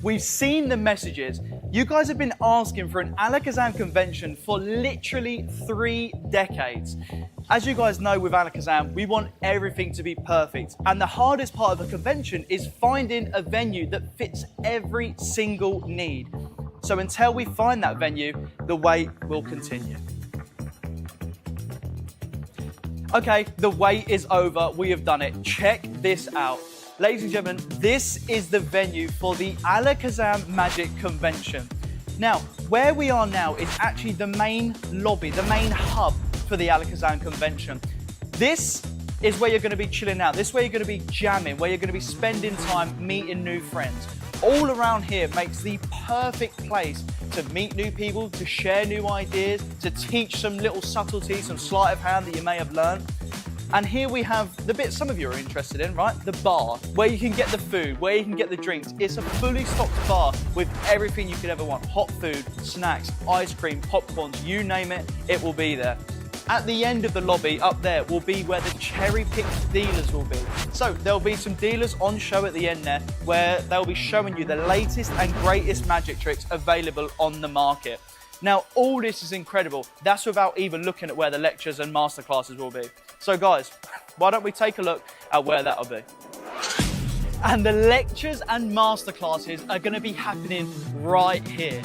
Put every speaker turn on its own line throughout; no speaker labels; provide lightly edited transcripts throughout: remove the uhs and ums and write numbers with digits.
We've seen the messages. You guys have been asking for an Alakazam convention for literally 3 decades. As you guys know with Alakazam, we want everything to be perfect. And the hardest part of a convention is finding a venue that fits every single need. So until we find that venue, the wait will continue. Okay, the wait is over. We have done it. Check this out. Ladies and gentlemen, this is the venue for the Alakazam Magic convention. Now, where we are now is actually the main lobby, the main hub for the Alakazam convention. This is where you're going to be chilling out. This is where you're going to be jamming, where you're going to be spending time meeting new friends. All around here makes the perfect place to meet new people, to share new ideas, to teach some little subtleties, some sleight of hand that you may have learned. And here we have the bit some of you are interested in, right? The bar, where you can get the food, where you can get the drinks. It's a fully stocked bar with everything you could ever want. Hot food, snacks, ice cream, popcorns, you name it, it will be there. At the end of the lobby, up there, will be where the cherry-picked dealers will be. So there'll be some dealers on show at the end there, where they'll be showing you the latest and greatest magic tricks available on the market. Now, all this is incredible. That's without even looking at where the lectures and masterclasses will be. So guys, why don't we take a look at where that'll be? And the lectures and masterclasses are going to be happening right here.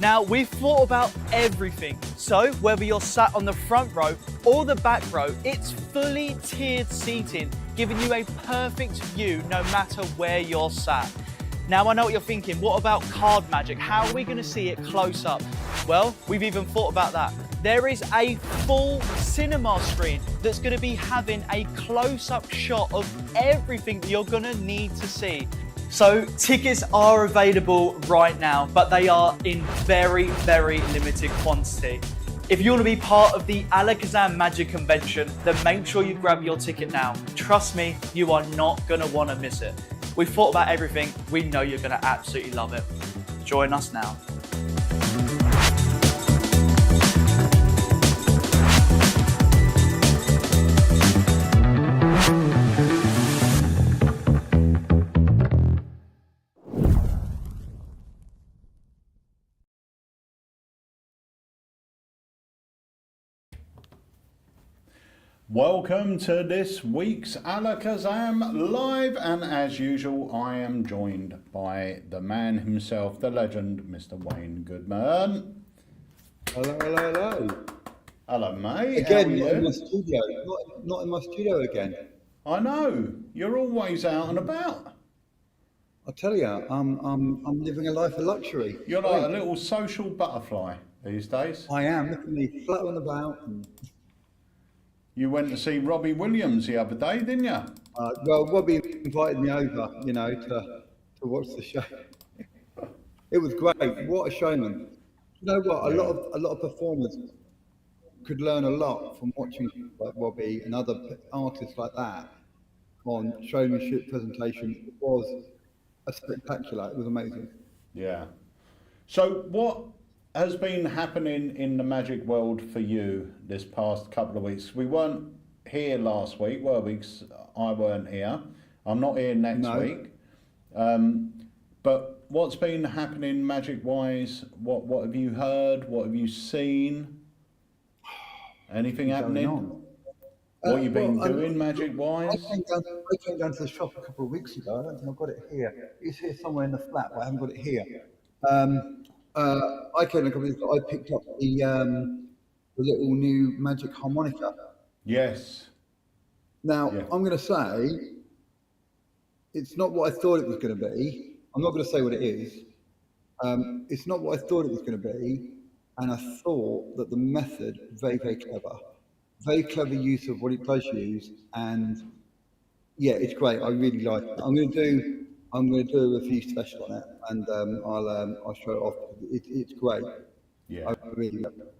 Now, we've thought about everything. So whether you're sat on the front row or the back row, it's fully tiered seating, giving you a perfect view no matter where you're sat. Now, I know what you're thinking, what about card magic? How are we going to see it close up? Well, we've even thought about that. There is a full cinema screen that's going to be having a close-up shot of everything that you're going to need to see. So tickets are available right now, but they are in very, very limited quantity. If you want to be part of the Alakazam Magic convention, then make sure you grab your ticket now. Trust me, you are not going to want to miss it. We've thought about everything. We know you're going to absolutely love it. Join us now.
Welcome to this week's Alakazam Live, and as usual I am joined by the man himself, the legend, Mr. Wayne Goodman.
Hello, hello, hello.
Hello, mate.
Again, not in my studio. Not in my studio again.
I know, you're always out and about.
I tell you, I'm living a life of luxury.
You're like a little social butterfly these days.
I am. Look at me, fluttering about.
You went to see Robbie Williams the other day, didn't you?
Well, Robbie invited me over, you know, to watch the show. It was great. What a showman! You know what? A lot of performers could learn a lot from watching like Robbie and other artists like that on showmanship presentation. It was a spectacular. It was amazing.
Yeah. So what has been happening in the magic world for you this past couple of weeks? We weren't here last week, were we? 'Cause I weren't here. I'm not here next week. But what's been happening magic-wise? What have you heard? What have you seen? Anything happening? What you been doing magic-wise?
I came down to the shop a couple of weeks ago. I don't think I've got it here. It's here somewhere in the flat, but I haven't got it here. I came a couple of weeks ago. I picked up the little new magic harmonica.
Yes.
Now, yeah. I'm going to say it's not what I thought it was going to be. I'm not going to say what it is. It's not what I thought it was going to be. And I thought that the method, very, very clever. Very clever use of what it does use. And yeah, it's great. I really like it. I'm going to do a review special on it, and I'll show it off. It's great.
Yeah.
I really love it.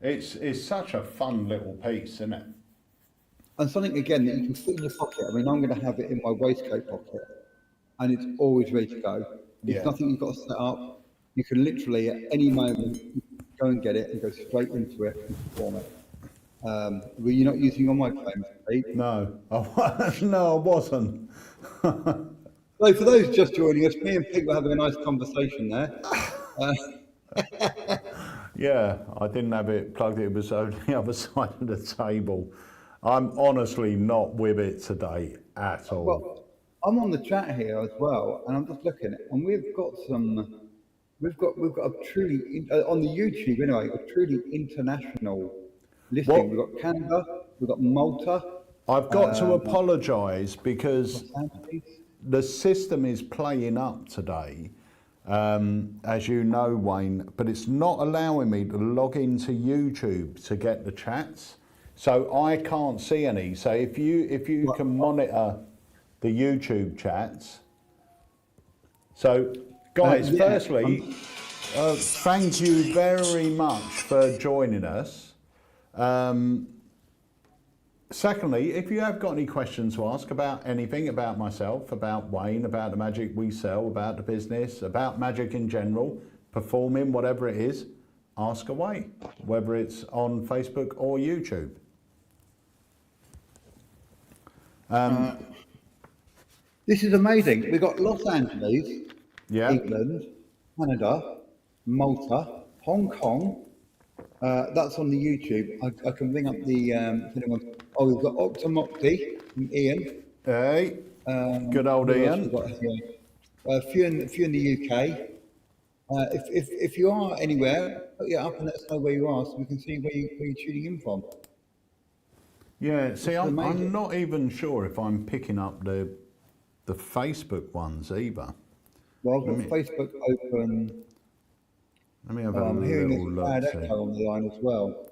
It's such a fun little piece, isn't it?
And something again that you can put in your pocket. I mean, I'm going to have it in my waistcoat pocket, and it's always ready to go. It's nothing you've got to set up. You can literally at any moment go and get it and go straight into it and perform it. Were you not using your microphone, Pete?
No, no, I wasn't.
So for those just joining us, me and Pete were having a nice conversation there.
Yeah, I didn't have it plugged. It was on the other side of the table. I'm honestly not with it today at all.
Well, I'm on the chat here as well, and I'm just looking, and we've got a truly on the YouTube anyway, a truly international listing. We've got Canada, we've got Malta,
I've got to apologise because
Los Angeles.
the system is playing up today, as you know, Wayne, but it's not allowing me to log into YouTube to get the chats, so I can't see any. So if you can monitor the YouTube chats. So, guys, firstly, thank you very much for joining us. Secondly, if you have got any questions to ask about anything, about myself, about Wayne, about the magic we sell, about the business, about magic in general, performing, whatever it is, ask away, whether it's on Facebook or YouTube.
This is amazing. We've got Los Angeles,
Yeah.
England, Canada, Malta, Hong Kong. That's on the YouTube. I can bring up the if anyone. Oh, we've got Octomocty from Ian.
Hey, good old Ian.
A few in the UK. If you are anywhere, put it up and let us know where you are, so we can see where you're tuning in from.
Yeah, see, I'm not even sure if I'm picking up the Facebook ones either.
Well, I've got Facebook open.
Let me have a
I'm hearing
little
a
look.
bad echo on the line as well.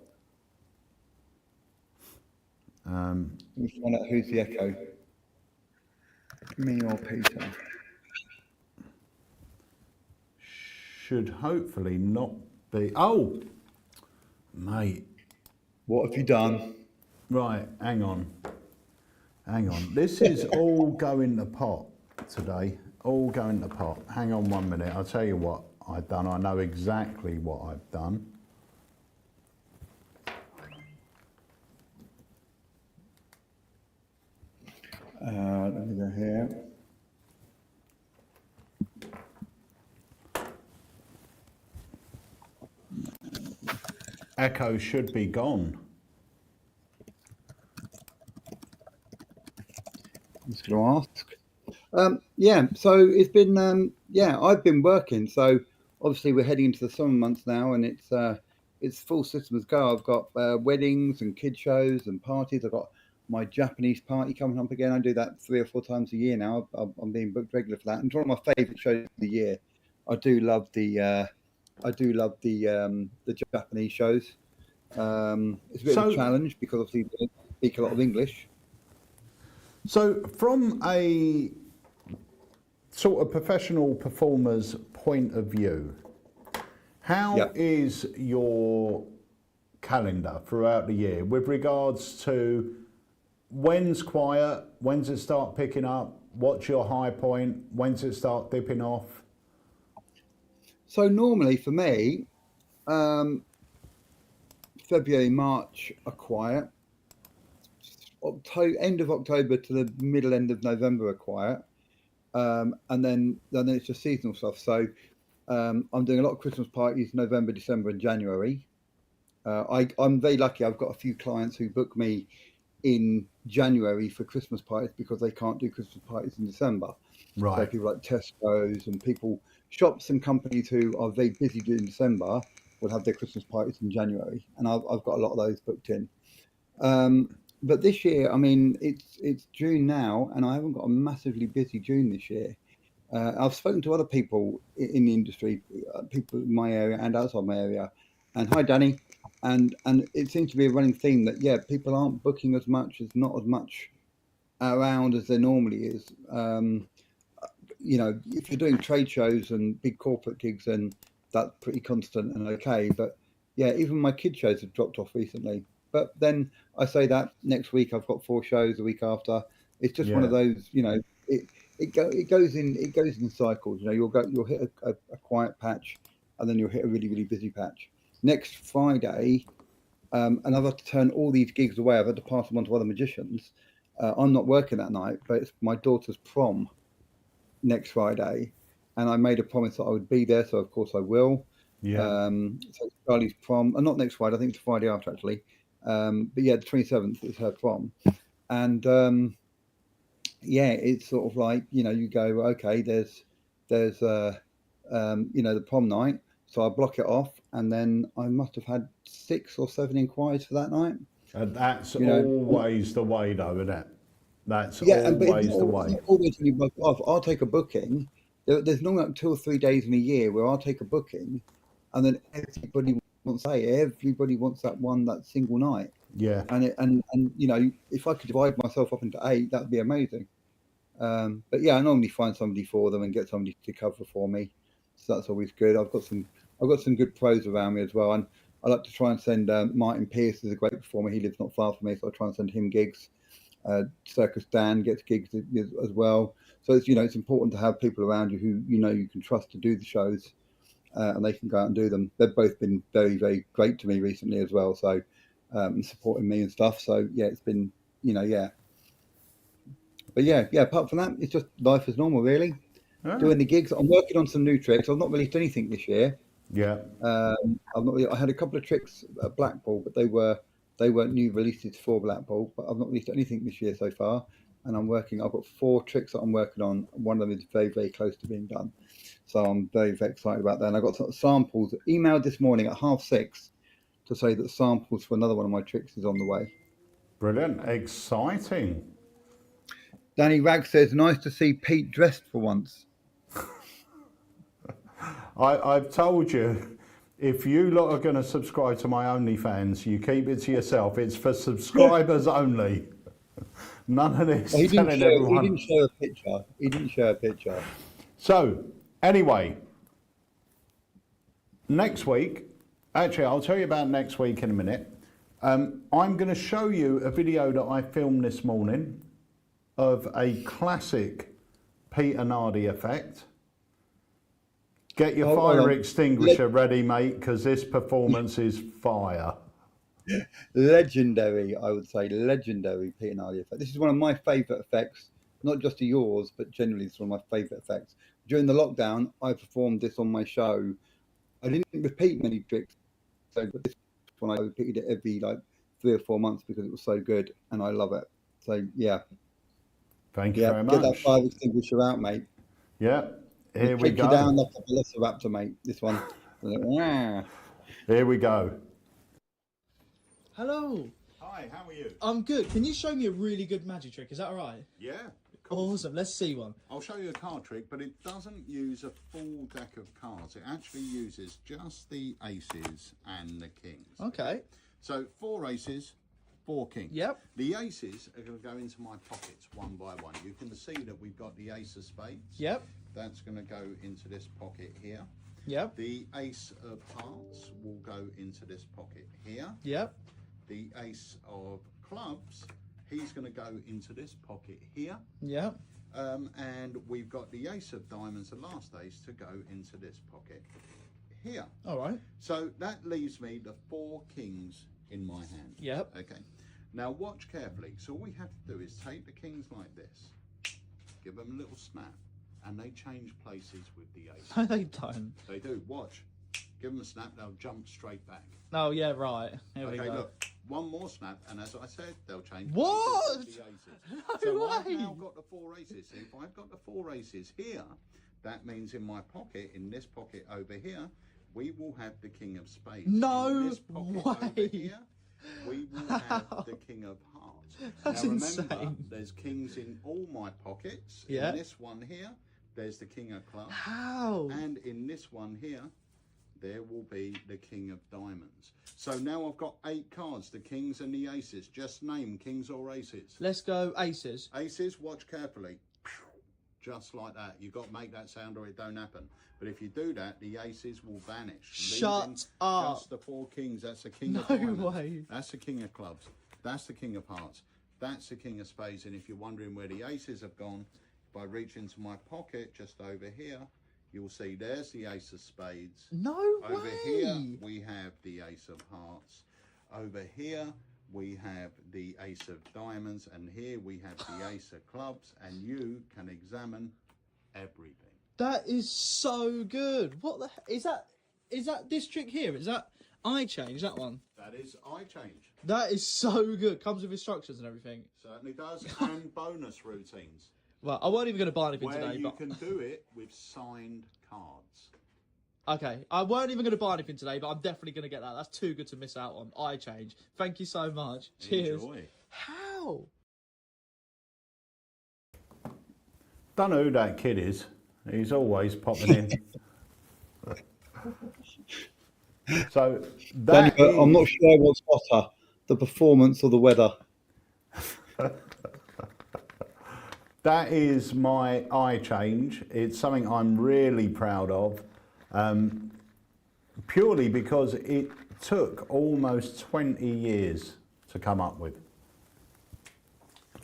Let me find out who's the echo. Me or Peter?
Should hopefully not be. Oh, mate.
What have you done?
Right, hang on. This is all going to pot today. All going to pot. Hang on 1 minute. I'll tell you what I've done. I know exactly what I've done.
Let me go here.
Echo should be gone.
I'm just going to ask. Yeah, so it's been, I've been working. So obviously we're heading into the summer months now, and it's full systems go. I've got weddings and kid shows and parties. I've got my Japanese party coming up again. I do that 3 or 4 times a year now. I'm being booked regular for that. And it's one of my favourite shows of the year. I do love the Japanese shows. It's a bit of a challenge because obviously they speak a lot of English.
So from a sort of professional performer's point of view, how is your calendar throughout the year with regards to when's quiet, when's it start picking up, what's your high point, when's it start dipping off?
So normally for me, February, March are quiet. End of October to the middle end of November are quiet, and then it's just seasonal stuff. So I'm doing a lot of Christmas parties November, December, and January. I'm very lucky. I've got a few clients who book me in January for Christmas parties because they can't do Christmas parties in December.
Right.
So people like Tesco's and shops and companies who are very busy during December will have their Christmas parties in January, and I've got a lot of those booked in. But this year, I mean, it's June now, and I haven't got a massively busy June this year. I've spoken to other people in the industry, people in my area and outside my area, and hi, Danny. And it seems to be a running theme that people aren't booking as much. There's not as much around as there normally is. You know, if you're doing trade shows and big corporate gigs, then that's pretty constant and okay. But yeah, even my kid shows have dropped off recently. But then I say that next week I've got 4 shows. The week after, it's just one of those. You know, it goes in cycles. You know, you'll hit a quiet patch, and then you'll hit a really, really busy patch. Next Friday, and I've had to turn all these gigs away. I've had to pass them on to other magicians. I'm not working that night, but it's my daughter's prom. next Friday, and I made a promise that I would be there, so of course I will.
Yeah.
So it's Charlie's prom, not next Friday, I think it's Friday after actually. But yeah, the 27th is her prom, and yeah, it's sort of like, you know, you go, okay, there's you know, the prom night, so I block it off, and then I must have had 6 or 7 inquiries for that night.
And that's
You know,
always the way, though, isn't it? That's
yeah, and but
always the way.
it's not always when you block it off. I'll take a booking. There's normally like 2 or 3 days in a year where I'll take a booking, and then everybody wants that single night.
Yeah.
And you know, if I could divide myself up into 8, that'd be amazing. But yeah, I normally find somebody for them and get somebody to cover for me, so that's always good. I've got some good pros around me as well, and I like to try and send Martin Pierce is a great performer. He lives not far from me, so I try and send him gigs. Circus Dan gets gigs as well. So it's, you know, it's important to have people around you who, you know, you can trust to do the shows, and they can go out and do them. They've both been very, very great to me recently as well. So supporting me and stuff. So yeah, it's been, you know, yeah. But yeah. Apart from that, it's just life as normal, really. Doing the gigs. I'm working on some new tricks. I've not released anything this year.
Yeah.
I had a couple of tricks at Blackpool, but they weren't new releases for Blackpool. But I've not released anything this year so far, and I've got 4 tricks that I'm working on. One of them is very, very close to being done, so I'm very, very excited about that. And I got some samples emailed this morning at 6:30 to say that samples for another one of my tricks is on the way.
Brilliant. Exciting.
Danny Rag says, nice to see Pete dressed for once.
I've told you, if you lot are going to subscribe to my OnlyFans, you keep it to yourself. It's for subscribers only. None of this.
He didn't show a picture.
So, anyway, next week, actually, I'll tell you about next week in a minute. I'm going to show you a video that I filmed this morning of a classic Peter Nardi effect. Get your fire extinguisher ready, mate, because this performance is fire.
Legendary, I would say, legendary Peter Nardi effect. This is one of my favourite effects, not just of yours, but generally it's one of my favourite effects. During the lockdown, I performed this on my show. I didn't repeat many tricks, but this one I repeated it every like 3 or 4 months because it was so good, and I love it. So yeah.
Thank you very much.
Get that fire extinguisher out, mate.
Yeah, here we go.
Take you down like a velociraptor, mate. This one.
Here we go.
Hello.
Hi, how are you?
I'm good. Can you show me a really good magic trick? Is that all right?
Yeah, of course.
Awesome. Let's see one.
I'll show you a card trick, but it doesn't use a full deck of cards. It actually uses just the aces and the kings.
Okay.
So 4 aces, 4 kings.
Yep.
The aces are going to go into my pockets one by one. You can see that we've got the ace of spades.
Yep.
That's going to go into this pocket here.
Yep.
The ace of hearts will go into this pocket here.
Yep.
The ace of clubs, he's going to go into this pocket here.
Yep.
And we've got the ace of diamonds, the last ace, to go into this pocket here.
All right.
So that leaves me the 4 kings in my hand.
Yep.
Okay. Now watch carefully. So all we have to do is take the kings like this, give them a little snap, and they change places with the ace.
No, they don't.
They do. Watch. Give them a snap, they'll jump straight back.
Oh, yeah, right. Here we go.
Look. One more snap, and as I said, they'll change.
What?
With the aces.
No
so
way.
I've now got the 4 aces. If I've got the 4 aces here, that means in my pocket, in this pocket over here, we will have the king of spades.
No
in this pocket over
way.
here, we will have the king of hearts.
That's
now remember,
insane.
there's kings in all my pockets.
Yeah.
In this one here, there's the king of clubs.
How?
And in this one here, there will be the king of diamonds. So now I've got 8 cards, the kings and the aces. Just name kings or aces.
Let's go aces.
Aces, watch carefully. Just like that. You've got to make that sound or it don't happen. But if you do that, the aces will vanish.
Shut up.
Just the 4 kings. That's the king of
No
diamonds.
way.
That's the king of clubs. That's the king of hearts. That's the king of spades. And if you're wondering where the aces have gone, if I reach into my pocket just over here, you'll see there's the ace of spades.
No
Over
way.
here, we have the ace of hearts. Over here, we have the ace of diamonds. And here we have the ace of clubs. And you can examine everything.
That is so good. What the is that? Is that this trick here? Is that eye change? That one?
That is eye change.
That is so good. Comes with instructions and everything.
Certainly does, and bonus routines.
Well, I wasn't even going to buy anything
Where
today,
you
but
can do it with signed cards.
okay, I weren't even going to buy anything today, but I'm definitely going to get that. That's too good to miss out on. Eye change. Thank you so much. Cheers.
Enjoy.
How?
Don't know who that kid is. He's always popping in. So that
Danny, I'm not sure what's hotter, the performance or the weather.
That is my eye change. It's something I'm really proud of, purely because it took almost 20 years to come up with.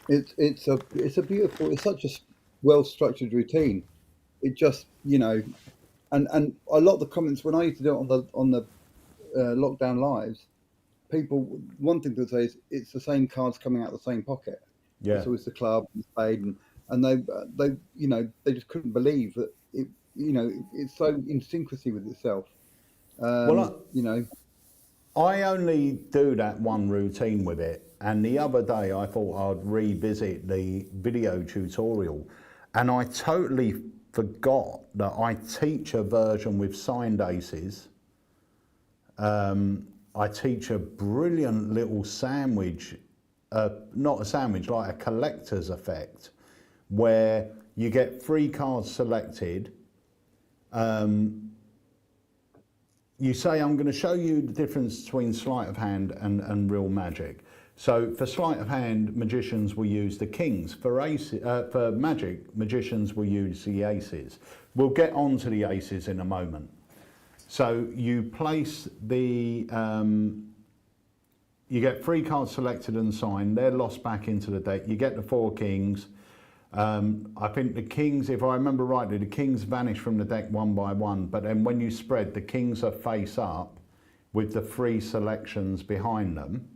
It's a beautiful. It's such a well structured routine. It just, you know, and a lot of the comments when I used to do it on the lockdown lives, people, one thing they'd say is it's the same cards coming out of the same pocket.
Yeah.
It's always the club and the spade, and they you know, they just couldn't believe that it, you know, it's so in syncrasy with itself. You know,
I only do that one routine with it, and the other day I thought I'd revisit the video tutorial, and I totally forgot that I teach a version with signed aces. I teach a brilliant little sandwich, not a sandwich, like a collector's effect, where you get 3 cards selected. You say, I'm going to show you the difference between sleight of hand and real magic. So for sleight of hand, magicians will use the kings. For magic, magicians will use the aces. We'll get on to the aces in a moment. So you place the, you get 3 cards selected and signed. They're lost back into the deck. You get the 4 kings. I think the kings, if I remember rightly, the kings vanish from the deck one by one, but then when you spread, the kings are face up with the 3 selections behind them.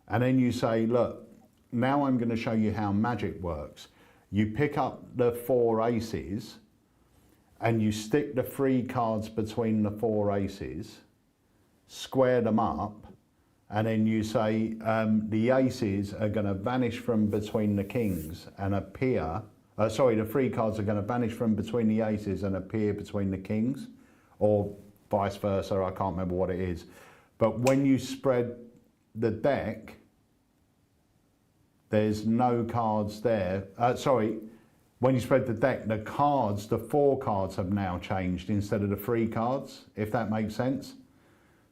And then you say, look, now I'm going to show you how magic works. You pick up the 4 aces and you stick the 3 cards between the 4 aces, square them up, and then you say the aces are going to vanish from between the kings and appear, the 3 cards are going to vanish from between the aces and appear between the kings, or vice versa, I can't remember what it is. But when you spread the deck, there's no cards there. When you spread the deck, the cards, the 4 cards have now changed instead of the 3 cards, if that makes sense.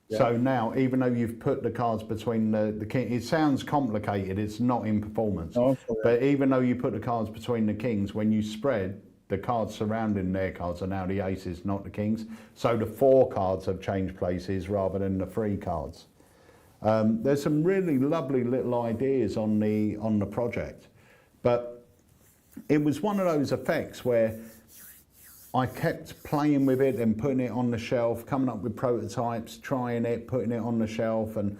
Yeah. So now, even though you've put the cards between the king, it sounds complicated, it's not in performance. Oh, but even though you put the cards between the kings, when you spread, the cards surrounding their cards are now the aces, not the kings. So the 4 cards have changed places rather than the 3 cards. There's some really lovely little ideas on the project, but it was one of those effects where I kept playing with it and putting it on the shelf, coming up with prototypes, trying it, putting it on the shelf, and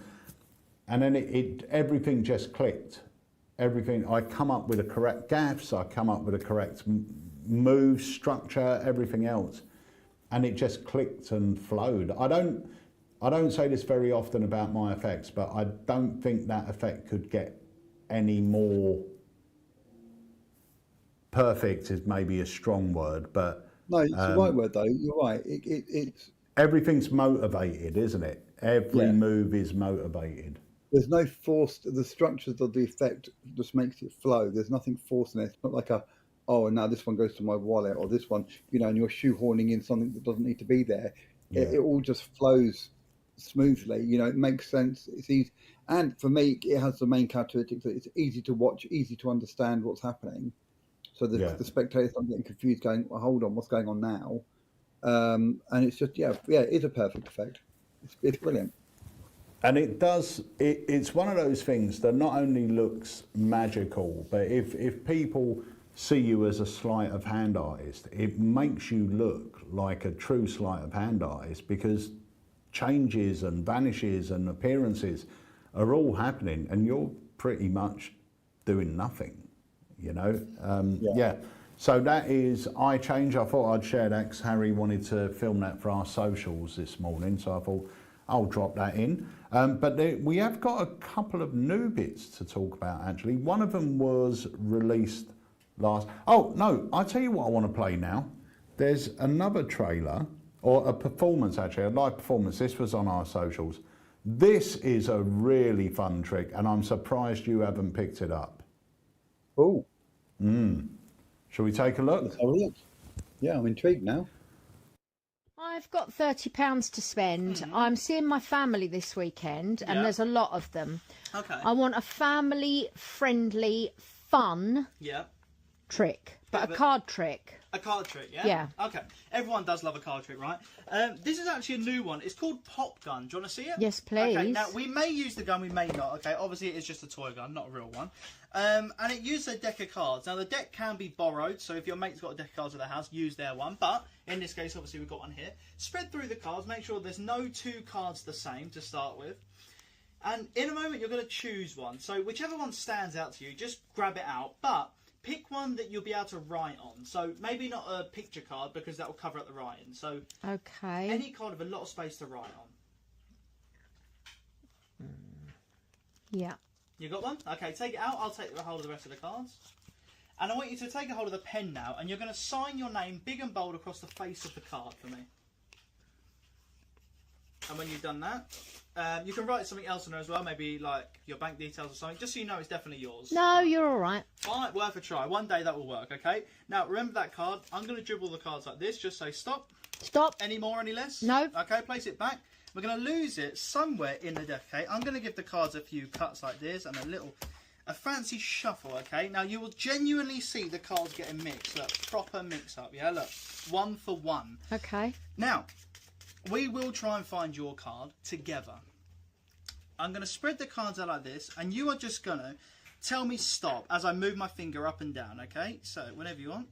then everything just clicked. Everything, I come up with the correct gaffs, I come up with the correct move, structure, everything else, and it just clicked and flowed. I don't say this very often about my effects, but I don't think that effect could get any more perfect, is maybe a strong word, but
no, it's the right word though. You're right. It's
everything's motivated, isn't it? Every move is motivated.
There's no force. The structures of the effect just makes it flow. There's nothing forcing it. It's not like now this one goes to my wallet, or this one, you know, and you're shoehorning in something that doesn't need to be there. Yeah. It all just flows smoothly. You know, it makes sense. It's easy, and for me, it has the main characteristic that it's easy to watch, easy to understand what's happening. So the spectators aren't getting confused, going, well, hold on, what's going on now? And it's just, it is a perfect effect. It's brilliant.
And it's one of those things that not only looks magical, but if people see you as a sleight of hand artist, it makes you look like a true sleight of hand artist, because changes and vanishes and appearances are all happening and you're pretty much doing nothing. You know, So that is iChange. I thought I'd share that because Harry wanted to film that for our socials this morning. So I thought I'll drop that in. We have got a couple of new bits to talk about, actually. One of them was released last... Oh, no, I'll tell you what I want to play now. There's another trailer, or a performance, actually, a live performance. This was on our socials. This is a really fun trick, and I'm surprised you haven't picked it up.
Oh.
Shall we take a look?
Let's have a look. Yeah, I'm intrigued now.
I've got £30 to spend. I'm seeing my family this weekend, and there's a lot of them.
Okay.
I want a family-friendly, fun trick, but a card trick.
A card trick, yeah?
Yeah.
Okay. Everyone does love a card trick, right? This is actually a new one. It's called Pop Gun. Do you want to see it?
Yes, please.
Okay, now we may use the gun, we may not. Okay, obviously it is just a toy gun, not a real one. And it uses a deck of cards. Now the deck can be borrowed, so if your mate's got a deck of cards at their house, use their one. But in this case, obviously we've got one here. Spread through the cards, make sure there's no two cards the same to start with. And in a moment, you're going to choose one. So whichever one stands out to you, just grab it out. But pick one that you'll be able to write on. So maybe not a picture card because that will cover up the writing. So
okay,
any card with a lot of space to write on.
Yeah.
You got one? Okay, take it out. I'll take hold of the rest of the cards. And I want you to take a hold of the pen now, and you're going to sign your name big and bold across the face of the card for me. And when you've done that, you can write something else on there as well, maybe like your bank details or something, just so you know it's definitely yours.
No, you're all right.
All right, worth a try. One day that will work, okay? Now, remember that card. I'm going to dribble the cards like this. Just say stop.
Stop.
Any more, any less?
No.
Okay, place it back. We're going to lose it somewhere in the deck, okay? I'm going to give the cards a few cuts like this and a fancy shuffle, okay? Now, you will genuinely see the cards getting mixed. Look, proper mix-up, yeah? Look, 1 for 1.
Okay.
Now, we will try and find your card together. I'm going to spread the cards out like this, and you are just going to tell me stop as I move my finger up and down, okay? So, whenever you want.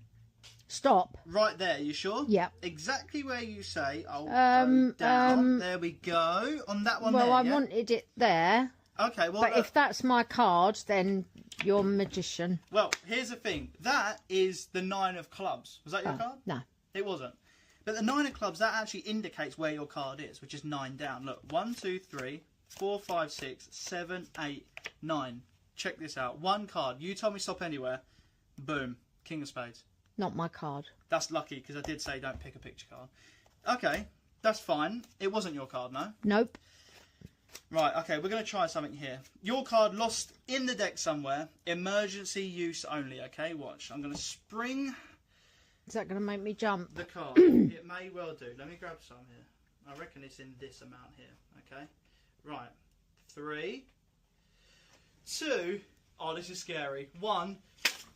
Stop.
Right there, you sure?
Yeah.
Exactly where you say. I'll go down. There we go. On that one there,
Well, I
yeah?
wanted it there.
Okay, well...
But if that's my card, then you're a magician.
Well, here's the thing. That is the 9 of clubs. Was that your card?
No.
It wasn't. But the 9 of clubs, that actually indicates where your card is, which is 9 down. Look, 1, 2, 3, 4, 5, 6, 7, 8, 9. Check this out. One card. You told me stop anywhere. Boom. King of spades.
Not my card.
That's lucky, because I did say don't pick a picture card. Okay, that's fine. It wasn't your card, no?
Nope.
Right, okay, we're going to try something here. Your card lost in the deck somewhere. Emergency use only, okay? Watch. I'm going to spring
Is that going to make me jump?
the card. It may well do. Let me grab some here. I reckon it's in this amount here, okay? Right. 3, 2... Oh, this is scary. 1...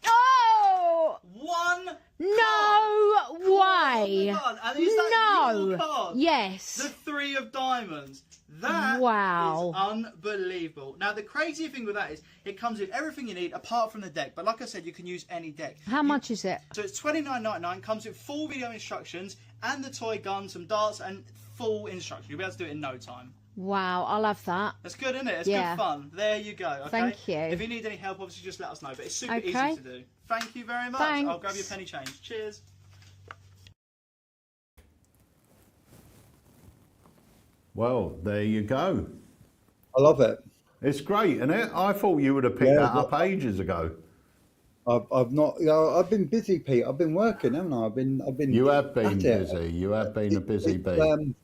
Oh!
1
No way!
And is that your
No!
card?
Yes.
The 3 of diamonds. That
Wow.
is unbelievable. Now, the crazy thing with that is it comes with everything you need apart from the deck. But like I said, you can use any deck.
How much is it?
So it's $29.99. Comes with full video instructions and the toy gun, some darts, and full instructions. You'll be able to do it in no time.
Wow, I'll have that.
That's good, isn't it? It's
Yeah.
good fun. There you go. Okay?
Thank you.
If you need any help, obviously just let us know. But it's super
Okay.
easy to do. Thank you very much.
Thanks.
I'll grab your penny change. Cheers.
Well, there you go.
I love it.
It's great, isn't it? I thought you would have picked
Yeah,
that up ages ago.
I've not. You know, I've been busy, Pete. I've been working, haven't I? I've been.
You have been
at it.
busy. You have been a busy bee.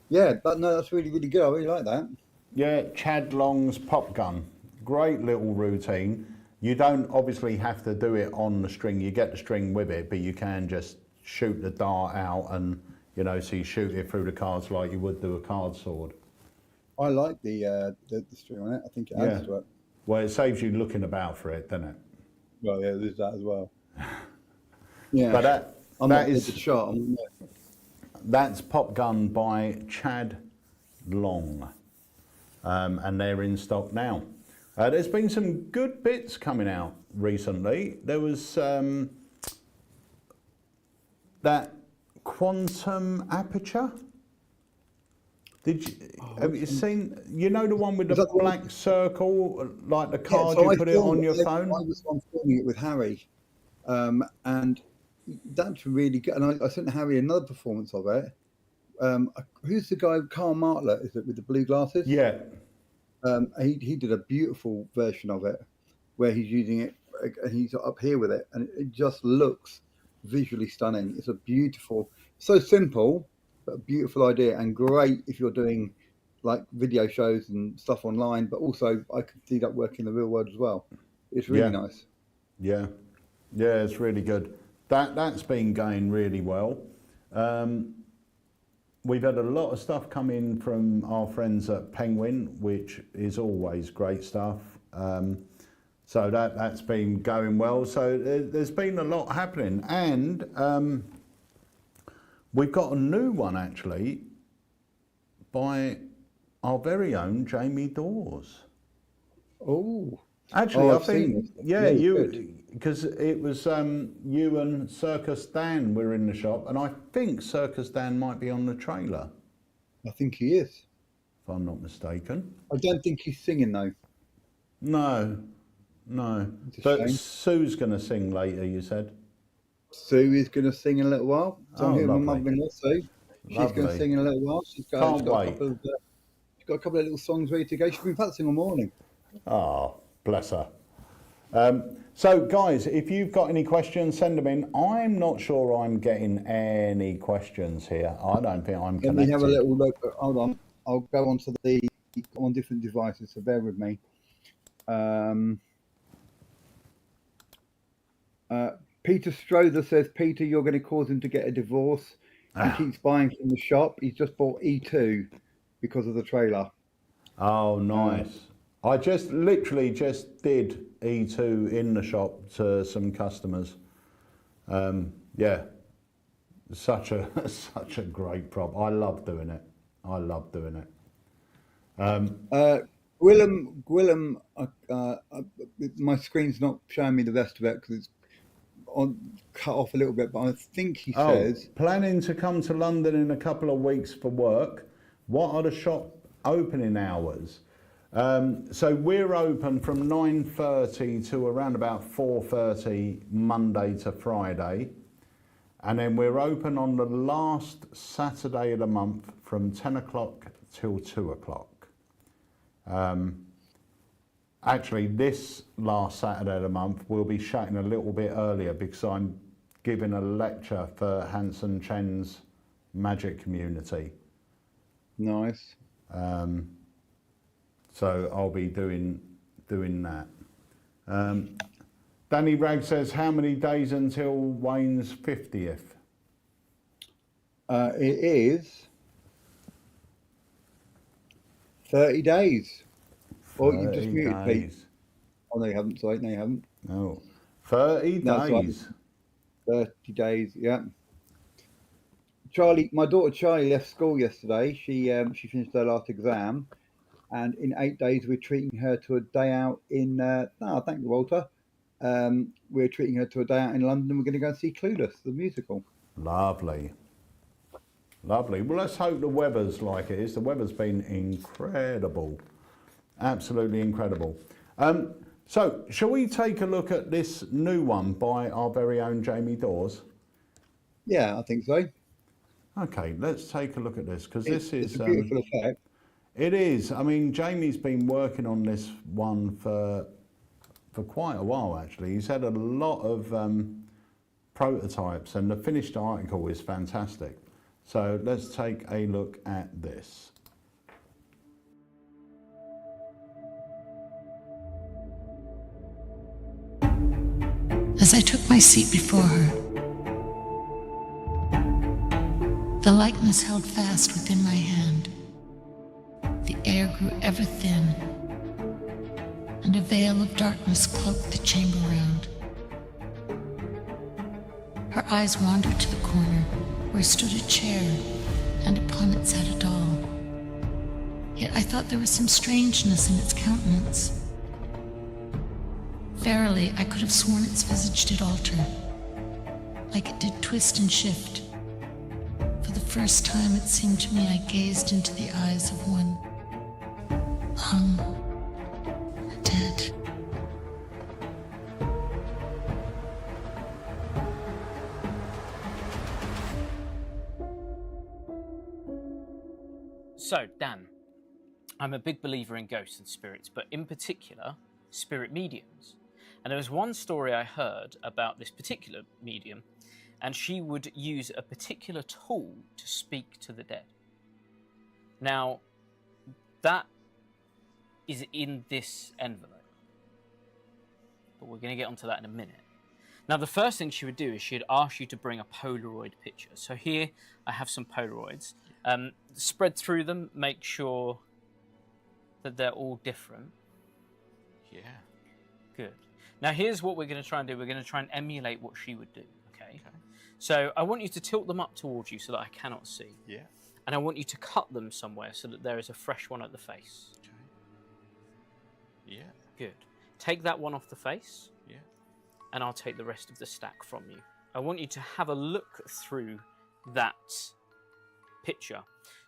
Yeah, but no, that's really, really good. I really like that.
Yeah, Chad Long's pop gun. Great little routine. You don't obviously have to do it on the string. You get the string with it, but you can just shoot the dart out and, you know, so you shoot it through the cards like you would do a card sword.
I like the string on it. I think it adds to it.
Well, it saves you looking about for it, doesn't it?
Well, yeah, there's that as well. Yeah,
But
I'm
that
not
is
a shot.
that's Pop Gun by Chad Long, and they're in stock now. There's been some good bits coming out recently. There was that quantum aperture. Have you seen? You know the one with the black circle, like the card you put it on your phone.
I was filming it with Harry. And that's really good. And I sent Harry another performance of it. Who's the guy? Carl Martler, is it, with the blue glasses?
Yeah.
He did a beautiful version of it where he's using it and he's up here with it, and it just looks visually stunning. It's a beautiful, so simple, but a beautiful idea, and great if you're doing like video shows and stuff online, but also I could see that work in the real world as well. It's really nice.
Yeah, it's really good. That's been going really well. We've had a lot of stuff come in from our friends at Penguin, which is always great stuff. So that's been going well. So there's been a lot happening, and we've got a new one actually by our very own Jamie Dawes.
Oh,
actually, I think
you,
because it was you and Circus Dan were in the shop, and I think Circus Dan might be on the trailer.
I think he is,
if I'm not mistaken.
I don't think he's singing though.
No. But Sue's going to sing later, you said? Sue
is going to sing in a little while. So I'm here with my mother-in-law, Sue. She's going to sing in a little while. She's got a couple of little songs ready to go. She's been practicing all morning.
Oh, bless her. So, guys, if you've got any questions, send them in. I'm not sure I'm getting any questions here. I don't think I'm connected.
Let me have a little look. Hold on. I'll go on different devices, so bear with me. Peter Strother says, Peter, you're going to cause him to get a divorce. He keeps buying from the shop. He's just bought E2 because of the trailer.
Oh, nice. I literally just did E2 in the shop to some customers. Yeah, such a great prop. I love doing it.
Gwillem, my screen's not showing me the rest of it because it's cut off a little bit, but I think he says...
Planning to come to London in a couple of weeks for work. What are the shop opening hours? So we're open from 9:30 to around about 4:30 Monday to Friday. And then we're open on the last Saturday of the month from 10 o'clock till 2 o'clock. Actually, this last Saturday of the month, we'll be shutting a little bit earlier because I'm giving a lecture for Hanson Chen's Magic community.
Nice.
So I'll be doing that. Danny Ragg says, how many days until Wayne's 50th?
It is 30 days. Oh, you just muted, Pete. Oh, no, you haven't. Sorry, no, you haven't.
No. 30 days.
30 days, yeah. Charlie, my daughter Charlie left school yesterday. She finished her last exam, and in 8 days we're treating her to a day out in. Thank you, Walter. We're treating her to a day out in London. We're going to go and see Clueless, the musical.
Lovely. Well, let's hope the weather's like it is. The weather's been incredible. Absolutely incredible. So, shall we take a look at this new one by our very own Jamie Dawes?
Yeah, I think so.
Okay, let's take a look at this because this is
a beautiful effect.
It is. I mean, Jamie's been working on this one for quite a while actually. He's had a lot of prototypes, and the finished article is fantastic. So let's take a look at this.
As I took my seat before her, the likeness held fast within my hand. The air grew ever thin, and a veil of darkness cloaked the chamber round. Her eyes wandered to the corner where stood a chair, and upon it sat a doll. Yet I thought there was some strangeness in its countenance. Verily, I could have sworn its visage did alter, like it did twist and shift. For the first time, it seemed to me I gazed into the eyes of one long dead.
So, Dan, I'm a big believer in ghosts and spirits, but in particular, spirit mediums. And there was one story I heard about this particular medium, and she would use a particular tool to speak to the dead. Now, that is in this envelope, but we're going to get onto that in a minute. Now, the first thing she would do is she'd ask you to bring a Polaroid picture. So here I have some Polaroids. Spread through them, make sure that they're all different.
Yeah.
Good. Now, here's what we're going to try and do. We're going to try and emulate what she would do, okay? So I want you to tilt them up towards you so that I cannot see.
Yeah.
And I want you to cut them somewhere so that there is a fresh one at the face.
Okay. Yeah.
Good. Take that one off the face.
Yeah.
And I'll take the rest of the stack from you. I want you to have a look through that picture.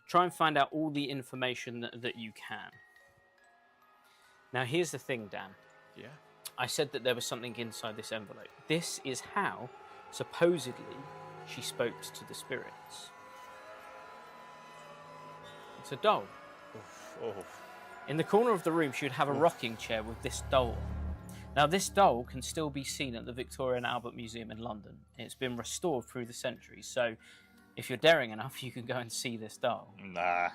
Try and find out all the information that you can. Now, here's the thing, Dan.
Yeah.
I said that there was something inside this envelope. This is how, supposedly, she spoke to the spirits. It's a doll.
Oh.
In the corner of the room, she would have a rocking chair with this doll on. Now, this doll can still be seen at the Victoria and Albert Museum in London. It's been restored through the centuries, so if you're daring enough, you can go and see this doll.
Nah.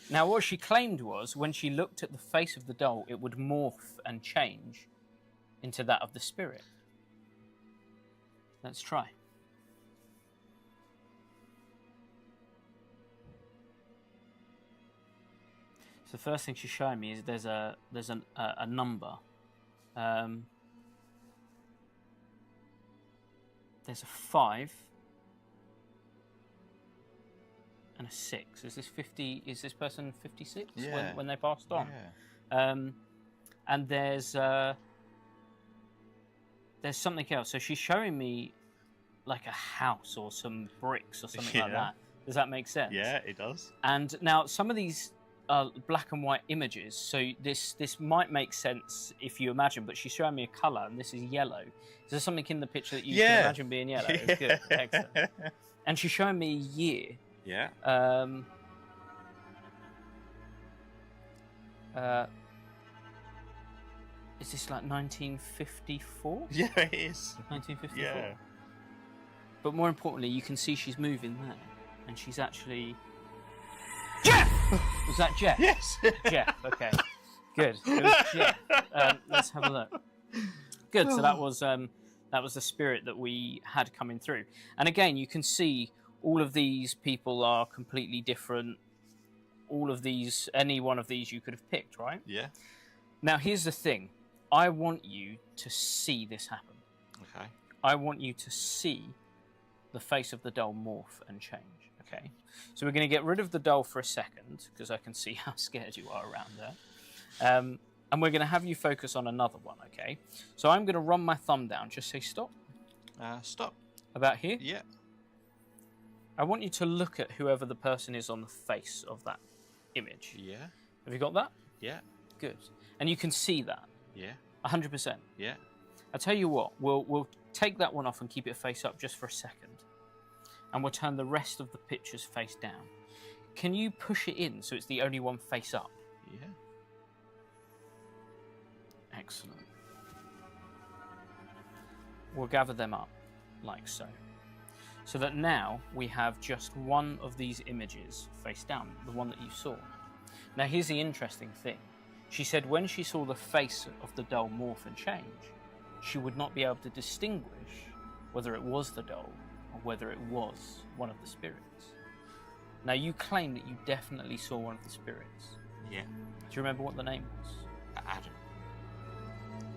Now, what she claimed was, when she looked at the face of the doll, it would morph and change into that of the spirit. Let's try. So the first thing she's showing me is there's a number. There's a 5 and a 6. Is this 50? Is this person 56
Yeah.
when they passed on?
Yeah.
And there's something else. So she's showing me like a house or some bricks or something like that. Does that make sense?
Yeah, it does.
And now some of these black and white images, so this might make sense if you imagine, but she's showing me a colour, and this is yellow. Is there something in the picture that you can imagine being yellow?
Yeah.
Good, excellent. And she's showing me a year.
Yeah.
Is this like 1954?
Yeah, it is.
1954.
Yeah.
But more importantly, you can see she's moving there, and she's actually. Jeff! Was that Jeff?
Yes.
Jeff. Okay. Good. It was Jeff. Let's have a look. Good. So that was the spirit that we had coming through, and again, you can see all of these people are completely different. All of these, any one of these, you could have picked, right?
Yeah.
Now, here's the thing. I want you to see this happen.
Okay.
I want you to see the face of the doll morph and change, okay? So we're going to get rid of the doll for a second, because I can see how scared you are around there. And we're going to have you focus on another one, okay? So I'm going to run my thumb down. Just say stop.
Stop.
About here?
Yeah.
I want you to look at whoever the person is on the face of that image.
Yeah.
Have you got that?
Yeah.
Good. And you can see that.
Yeah.
100%.
Yeah.
I'll tell you what, we'll take that one off and keep it face up just for a second. And we'll turn the rest of the pictures face down. Can you push it in so it's the only one face up?
Yeah.
Excellent. We'll gather them up, like so. So that now we have just one of these images face down, the one that you saw. Now here's the interesting thing. She said when she saw the face of the doll morph and change, she would not be able to distinguish whether it was the doll or whether it was one of the spirits. Now you claim that you definitely saw one of the spirits.
Yeah.
Do you remember what the name was?
Adam.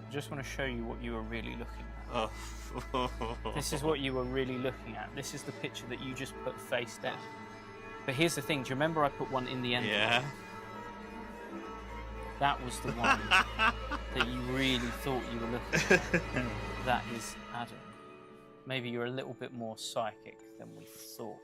I just want to show you what you were really looking at.
Oh.
This is what you were really looking at. This is the picture that you just put face down. But here's the thing. Do you remember I put one in the end?
Yeah.
That was the one that you really thought you were looking at. That is Adam. Maybe you're a little bit more psychic than we thought.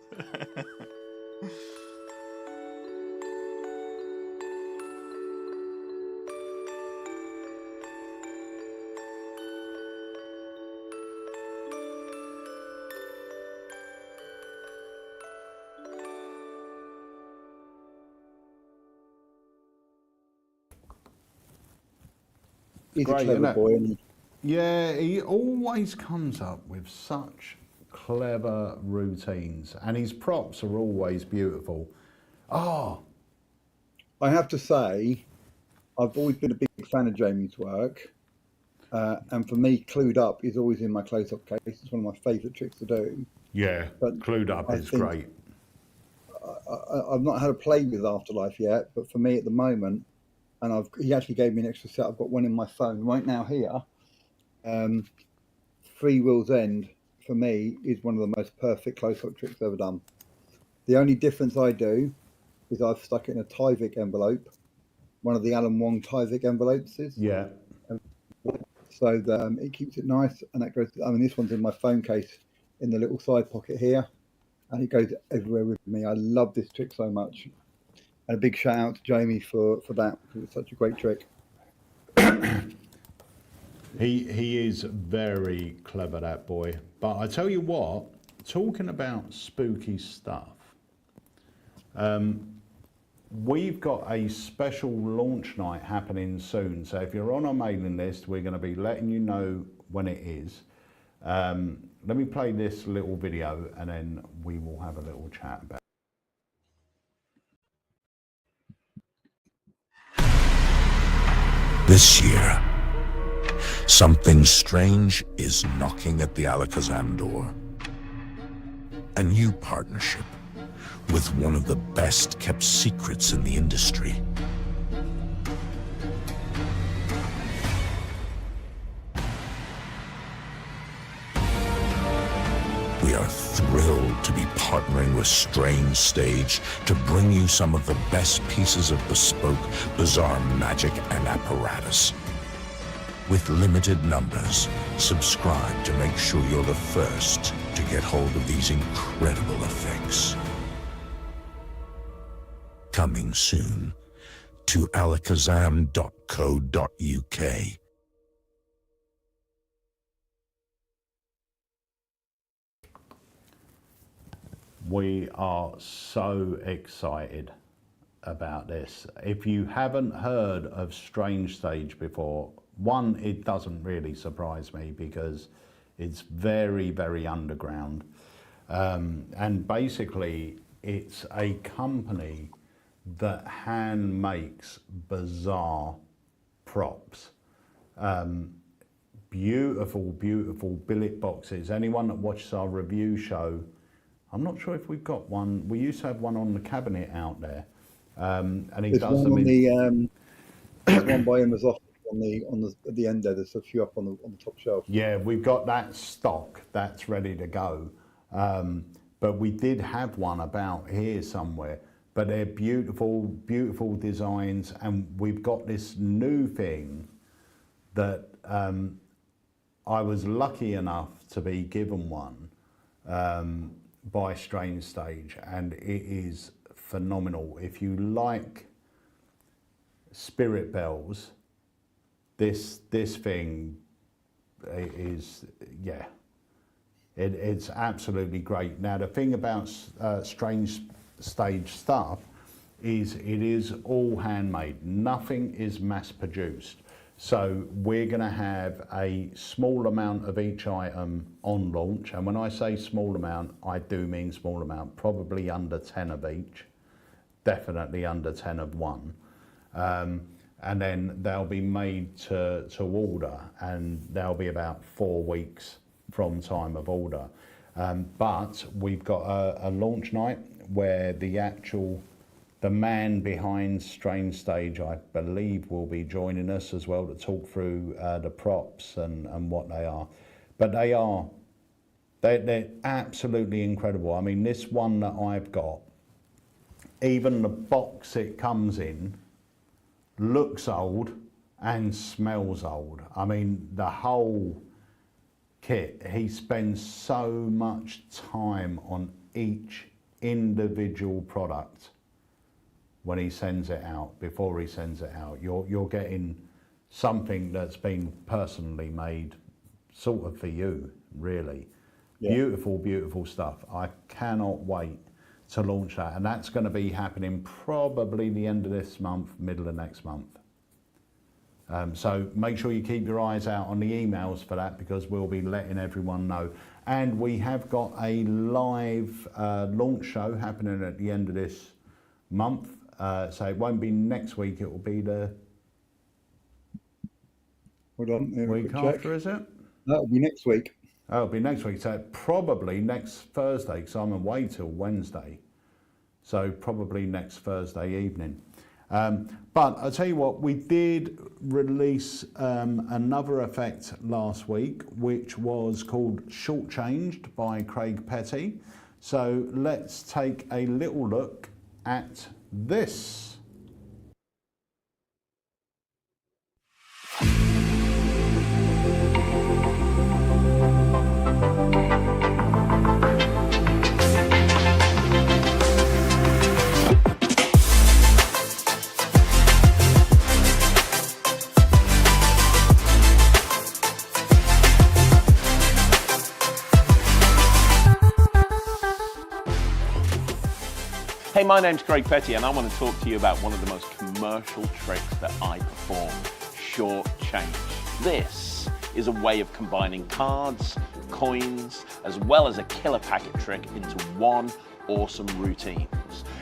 He's
great,
a clever
isn't it?
boy, and
Yeah, he always comes up with such clever routines, and his props are always beautiful. Oh,
I have to say, I've always been a big fan of Jamie's work. And for me, Clued Up is always in my close-up case. It's one of my favourite tricks to do.
yeah,
But
Clued Up
I
is
think
great.
I've not had a play with Afterlife yet, but for me at the moment, and he actually gave me an extra set. I've got one in my phone right now here. Free Will's End for me is one of the most perfect close-up tricks ever done. The only difference I do is I've stuck it in a Tyvek envelope, one of the Alan Wong Tyvek envelopes is.
Yeah,
So that it keeps it nice, and that goes. I mean, this one's in my phone case in the little side pocket here, and it goes everywhere with me. I love this trick so much, and a big shout out to Jamie for that, because it's such a great trick.
he is very clever, that boy. But I tell you what, talking about spooky stuff, we've got a special launch night happening soon. So if you're on our mailing list, we're going to be letting you know when it is. Let me play this little video, and then we will have a little chat about it.
This year, something strange is knocking at the Alakazam door. A new partnership with one of the best kept secrets in the industry. We are thrilled to be partnering with Strange Stage to bring you some of the best pieces of bespoke, bizarre magic and apparatus. With limited numbers, subscribe to make sure you're the first to get hold of these incredible effects. Coming soon to alakazam.co.uk.
We are so excited about this. If you haven't heard of Strange Stage before, one, it doesn't really surprise me because it's very, very underground. And basically, it's a company that hand makes bizarre props. Beautiful, beautiful billet boxes. Anyone that watches our review show, I'm not sure if we've got one. We used to have one on the cabinet out there, and he
There's
does
one
them
on
in.
there's one by him as office at the end there. There's a few up on the top shelf.
Yeah, we've got that stock. That's ready to go. But we did have one about here somewhere. But they're beautiful, beautiful designs, and we've got this new thing that I was lucky enough to be given one by Strange Stage, and it is phenomenal. If you like spirit bells, this thing is, yeah, it's absolutely great. Now the thing about Strange Stage stuff is it is all handmade. Nothing is mass produced. So we're going to have a small amount of each item on launch, and when I say small amount, I do mean small amount, probably under 10 of each, definitely under 10 of one. And then they'll be made to order, and they'll be about 4 weeks from time of order. But we've got a launch night where the man behind Strange Stage, I believe, will be joining us as well to talk through the props and what they are. But they're absolutely incredible. I mean, this one that I've got, even the box it comes in looks old and smells old. I mean, the whole kit, he spends so much time on each individual product when he sends it out, before he sends it out. You're getting something that's been personally made sort of for you, really. Yeah. Beautiful, beautiful stuff. I cannot wait to launch that, and that's going to be happening probably the end of this month, middle of next month. So make sure you keep your eyes out on the emails for that, because we'll be letting everyone know. And we have got a live launch show happening at the end of this month. So it won't be next week, it will be the
Hold on,
week after, is it?
That'll be next week.
Oh, it'll be next week. So probably next Thursday, because I'm away till Wednesday. So probably next Thursday evening. But I'll tell you what, we did release another effect last week, which was called Shortchanged by Craig Petty. So let's take a little look at this.
Hey, my name's Craig Petty, and I want to talk to you about one of the most commercial tricks that I perform, short change. This is a way of combining cards, coins, as well as a killer packet trick into one awesome routine.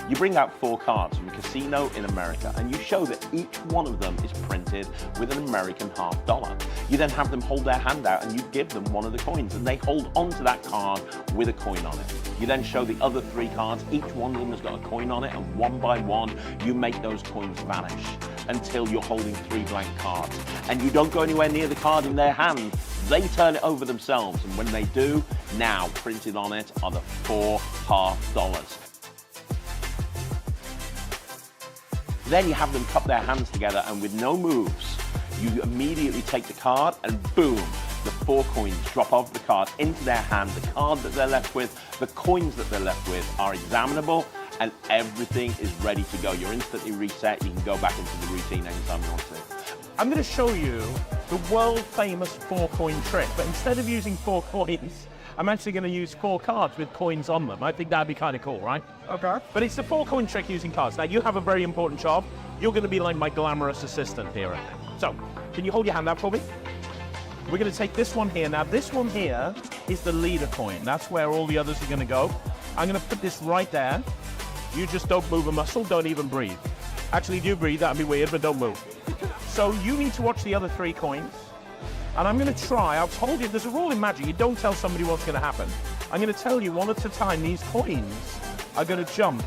You bring out 4 cards from a casino in America, and you show that each one of them is printed with an American $50. You then have them hold their hand out, and you give them one of the coins, and they hold onto that card with a coin on it. You then show the other 3 cards, each one of them has got a coin on it, and one by one, you make those coins vanish until you're holding 3 blank cards. And you don't go anywhere near the card in their hand. They turn it over themselves, and when they do, now printed on it are the 4 $50. Then you have them cup their hands together, and with no moves, you immediately take the card and boom, the 4 coins drop off the card into their hand. The card that they're left with, the coins that they're left with are examinable, and everything is ready to go. You're instantly reset. You can go back into the routine anytime you want to.
I'm going to show you the world famous 4-coin trick, but instead of using 4 coins, I'm actually going to use 4 cards with coins on them. I think that'd be kind of cool, right? Okay. But it's the 4-coin trick using cards. Now, you have a very important job. You're going to be like my glamorous assistant here. So, can you hold your hand out for me? We're going to take this one here. Now, this one here is the leader coin. That's where all the others are going to go. I'm going to put this right there. You just don't move a muscle. Don't even breathe. Actually, do breathe. That'd be weird, but don't move. So, you need to watch the other 3 coins. And I'm going to try, I've told you, there's a rule in Magic, you don't tell somebody what's going to happen. I'm going to tell you one at a time, these coins are going to jump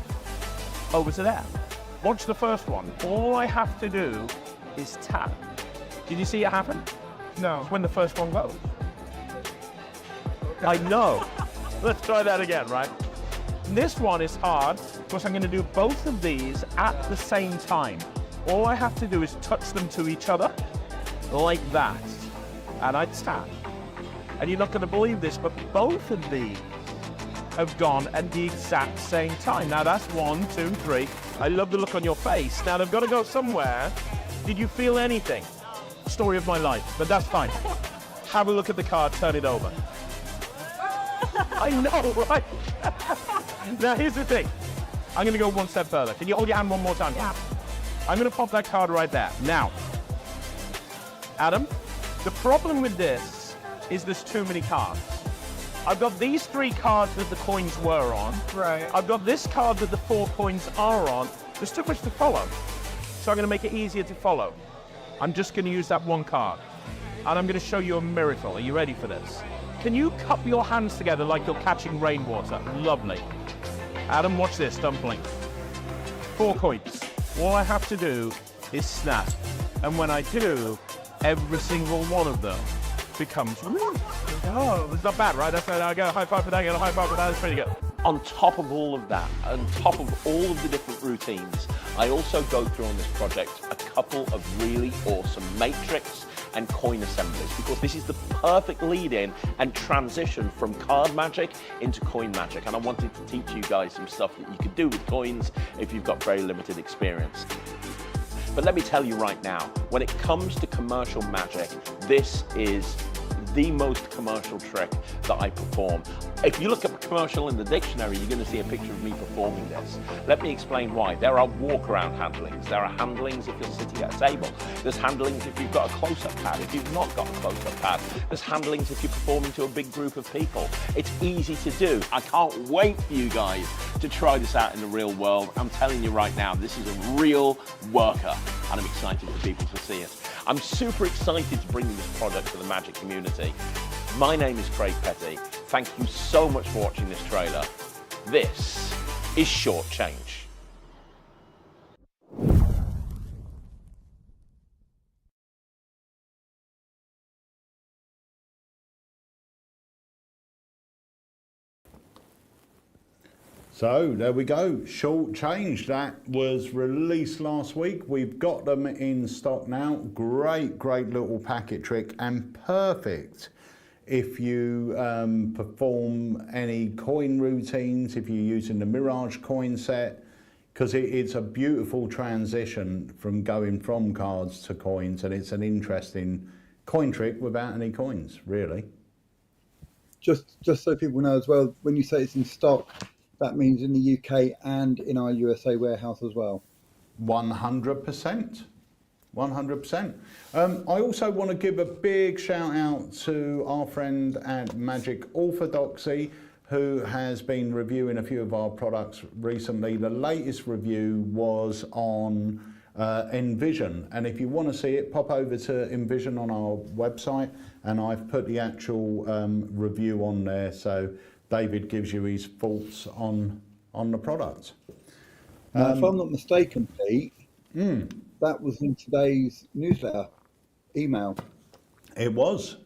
over to there. Watch the first one. All I have to do is tap. Did you see it happen? No. It's when the first one goes. I know. Let's try that again, right? This one is hard, because I'm going to do both of these at the same time. All I have to do is touch them to each other, like that. And I tap. And you're not going to believe this, but both of these have gone at the exact same time. Now that's 1, 2, 3. I love the look on your face. Now they've got to go somewhere. Did you feel anything? Story of my life, but that's fine. Have a look at the card, turn it over. I know, right? Now here's the thing. I'm going to go one step further. Can you hold your hand one more time? Yeah. I'm going to pop that card right there. Now, Adam, the problem with this is there's too many cards. I've got these 3 cards that the coins were on. Right. I've got this card that the 4 coins are on. There's too much to follow. So I'm going to make it easier to follow. I'm just going to use that 1 card. And I'm going to show you a miracle. Are you ready for this? Can you cup your hands together like you're catching rainwater? Lovely. Adam, watch this. Don't blink. 4 coins. All I have to do is snap. And when I do, every single one of them becomes, oh, it's not bad, right? That's I get a high five for that, I get a high five for that, it's pretty good.
On top of all of that, on top of all of the different routines, I also go through on this project a couple of really awesome matrix and coin assemblies, because this is the perfect lead-in and transition from card magic into coin magic. And I wanted to teach you guys some stuff that you could do with coins if you've got very limited experience. But let me tell you right now, when it comes to commercial magic, this is the most commercial trick that I perform. If you look up commercial in the dictionary, you're going to see a picture of me performing this. Let me explain why. There are walk-around handlings. There are handlings if you're sitting at a table. There's handlings if you've got a close-up pad. If you've not got a close-up pad, there's handlings if you're performing to a big group of people. It's easy to do. I can't wait for you guys to try this out in the real world. I'm telling you right now, this is a real worker, and I'm excited for people to see it. I'm super excited to bring this product to the Magic community. My name is Craig Petty. Thank you so much for watching this trailer. This is Short Change.
So there we go, Short Change. That was released last week. We've got them in stock now. Great little packet trick, and perfect if you perform any coin routines, if you're using the Mirage coin set, because it's a beautiful transition from going from cards to coins, and it's an interesting coin trick without any coins, really.
Just so people know as well, when you say it's in stock, that means in the UK and in our USA warehouse as well.
100%. 100%. I also want to give a big shout out to our friend at Magic Orthodoxy, who has been reviewing a few of our products recently. The latest review was on Envision, and if you want to see it, pop over to Envision on our website, and I've put the actual review on there, so David gives you his thoughts on the product.
Now, if I'm not mistaken, Pete, that was in today's newsletter email.
It was.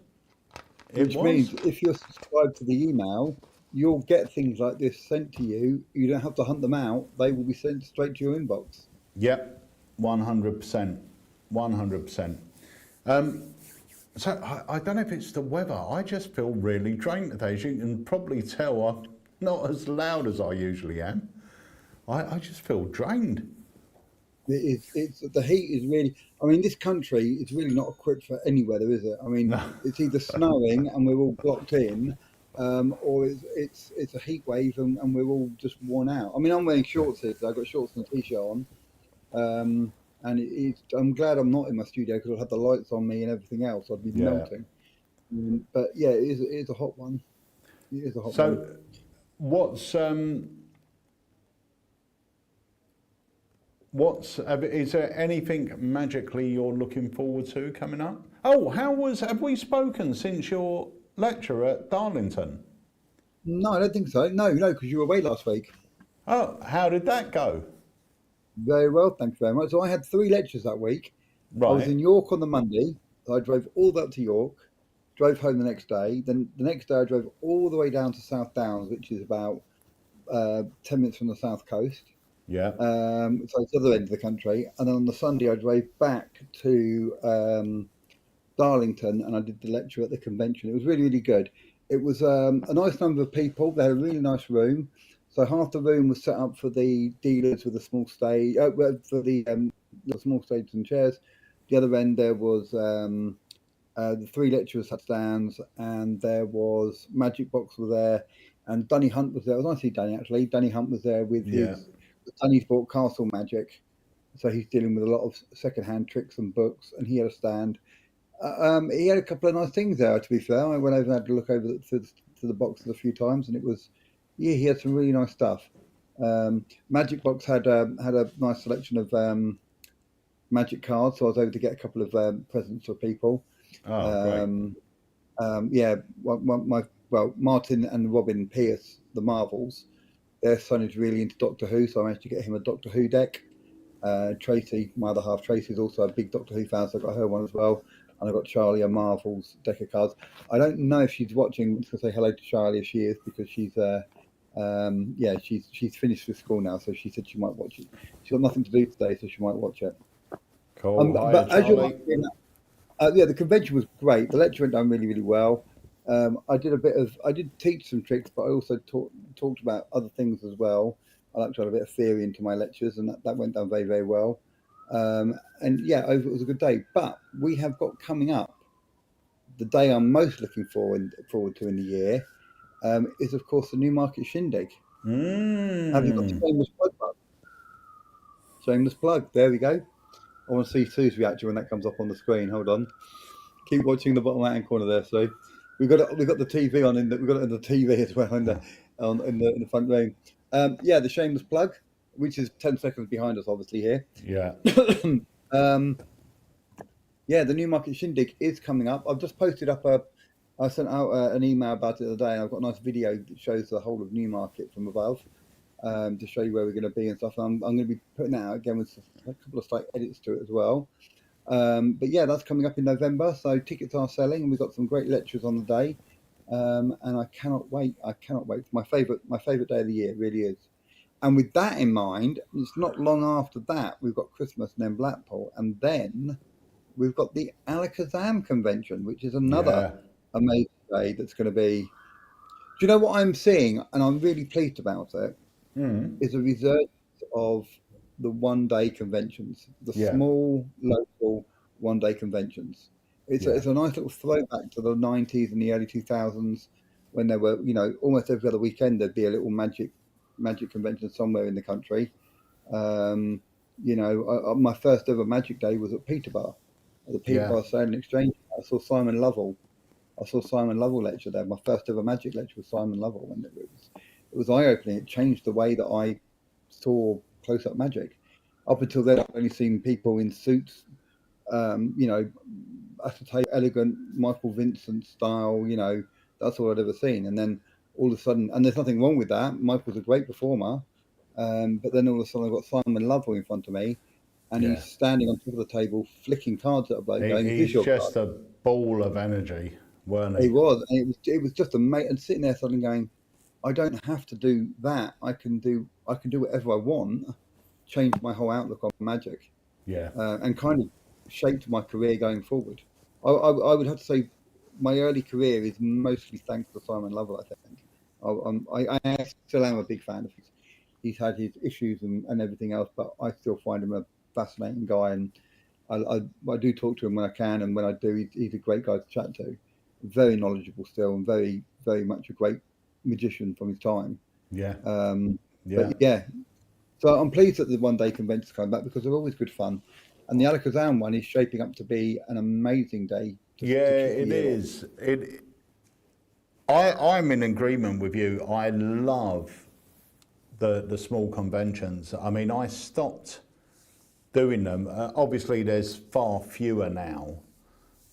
Which means if you're subscribed to the email, you'll get things like this sent to you. You don't have to hunt them out. They will be sent straight to your inbox.
Yep, 100%. 100%. So I don't know if it's the weather. I just feel really drained today. As you can probably tell, I'm not as loud as I usually am. I just feel drained.
It's the heat is really. I mean, this country is really not equipped for any weather, is it? I mean, no. It's either snowing and we're all blocked in, or it's a heat wave and we're all just worn out. I mean, I'm wearing shorts here. I've got shorts and a t-shirt on. And I'm glad I'm not in my studio because I'll have the lights on me and everything else. I'd be melting. But yeah, it is a hot one. It is a hot one.
So, is there anything magically you're looking forward to coming up? Oh, have we spoken since your lecture at Darlington?
No, I don't think so. No, because you were away last week.
Oh, how did that go?
Very well, thank you very much. So I had 3 lectures that week.
Right.
I was in York on the Monday. So I drove all the way up to York, drove home the next day. Then the next day I drove all the way down to South Downs, which is about 10 minutes from the south coast.
Yeah.
So it's the other end of the country. And then on the Sunday I drove back to Darlington and I did the lecture at the convention. It was really, really good. It was a nice number of people. They had a really nice room. So half the room was set up for the dealers with a small stage, for the small stages and chairs. The other end there was the 3 lecturers had stands, and there was Magic Box was there, and Danny Hunt was there. It was nice to see Danny actually. Danny Hunt was there with his. Danny's bought Castle Magic, so he's dealing with a lot of second-hand tricks and books, and he had a stand. He had a couple of nice things there. To be fair, I went over and had to look over to the boxes a few times, and it was. Yeah, he had some really nice stuff. Magic Box had a nice selection of magic cards, so I was able to get a couple of presents for people.
Oh, great.
Yeah, Martin and Robin Pierce, the Marvels, their son is really into Doctor Who, so I managed to get him a Doctor Who deck. Tracy, my other half, Tracy, is also a big Doctor Who fan, so I got her one as well. And I got Charlie a Marvel's deck of cards. I don't know if she's watching. I'm just gonna say hello to Charlie if she is, because she's she's finished with school now, so she said she might watch it. She's got nothing to do today, so she might watch it.
Cool.
But as you're the convention was great. The lecture went down really, really well. I did teach some tricks, but I also talked about other things as well. I like to add a bit of theory into my lectures, and that went down very, very well. And yeah, it was a good day. But we have got coming up the day I'm most looking forward to in the year is, of course, the Newmarket Shindig. Have you got the shameless plug button? Shameless plug. There we go. I want to see Sue's reaction when that comes up on the screen. Hold on. Keep watching the bottom right-hand corner there, Sue. We've got the TV on. We've got it on the TV as well in the front room. Yeah, the shameless plug, which is 10 seconds behind us, obviously here.
Yeah.
Yeah, the Newmarket Shindig is coming up. I've just posted up I sent out an email about it the other day, and I've got a nice video that shows the whole of Newmarket from above, to show you where we're going to be and stuff. I'm going to be putting that out again with a couple of slight edits to it as well. But yeah, that's coming up in November, so tickets are selling, and we've got some great lectures on the day, and I cannot wait. It's my favourite day of the year, it really is. And with that in mind, it's not long after that we've got Christmas and then Blackpool, and then we've got the Alakazam convention, which is another amazing day that's going to be. Do you know what I'm seeing, and I'm really pleased about it, is a resurgence of the one-day conventions, the small local one-day conventions. It's a nice little throwback to the 90s and the early 2000s, when there were, almost every other weekend there'd be a little magic convention somewhere in the country. My first ever magic day was at Peterborough, at the Peterborough Sale and Exchange. I saw Simon Lovell lecture there. My first ever magic lecture was Simon Lovell, and it was eye-opening. It changed the way that I saw close-up magic. Up until then, I've only seen people in suits, elegant Michael Vincent style. That's all I'd ever seen. And then all of a sudden, and there's nothing wrong with that. Michael's a great performer, but then all of a sudden, I've got Simon Lovell in front of me, and he's standing on top of the table, flicking cards at a bloke.
He's just a ball of energy, weren't he?
He was, and it was just amazing. And sitting there suddenly going, I don't have to do that. I can do whatever I want. Changed my whole outlook on magic. And kind of shaped my career going forward. I would have to say my early career is mostly thanks to Simon Lovell, I think. I still am a big fan of his. He's had his issues and everything else, but I still find him a fascinating guy, and I do talk to him when I can, and when I do, he's a great guy to chat to. Very knowledgeable still, and very, very much a great magician from his time. But yeah. So I'm pleased that the one-day conventions come back, because they're always good fun. And the Alakazam one is shaping up to be an amazing day.
It is. I'm in agreement with you. I love the small conventions. I mean, I stopped doing them. Obviously, there's far fewer now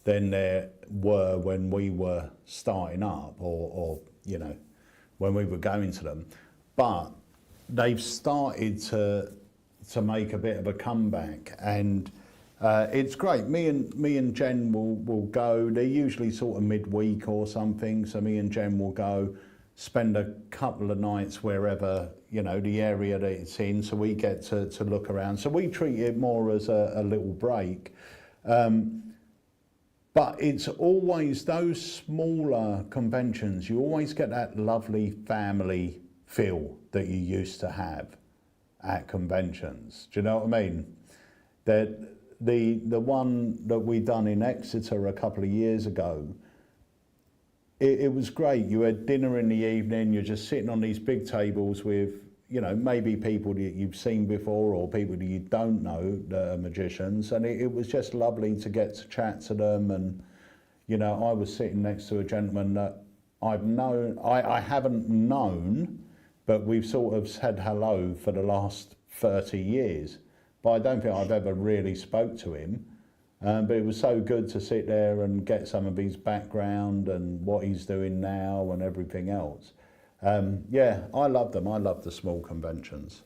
than there were when we were starting up, or when we were going to them. But they've started to make a bit of a comeback, and it's great. Me and Jen will go. They're usually sort of midweek or something, so me and Jen will go, spend a couple of nights wherever, the area that it's in, so we get to look around. So we treat it more as a little break. But it's always those smaller conventions, you always get that lovely family feel that you used to have at conventions. Do you know what I mean? That the one that we done in Exeter a couple of years ago, it was great. You had dinner in the evening, you're just sitting on these big tables with, maybe people that you've seen before, or people that you don't know that are magicians, and it was just lovely to get to chat to them. And I was sitting next to a gentleman that I haven't known, but we've sort of said hello for the last 30 years. But I don't think I've ever really spoke to him. But it was so good to sit there and get some of his background and what he's doing now and everything else. I love them. I love the small conventions.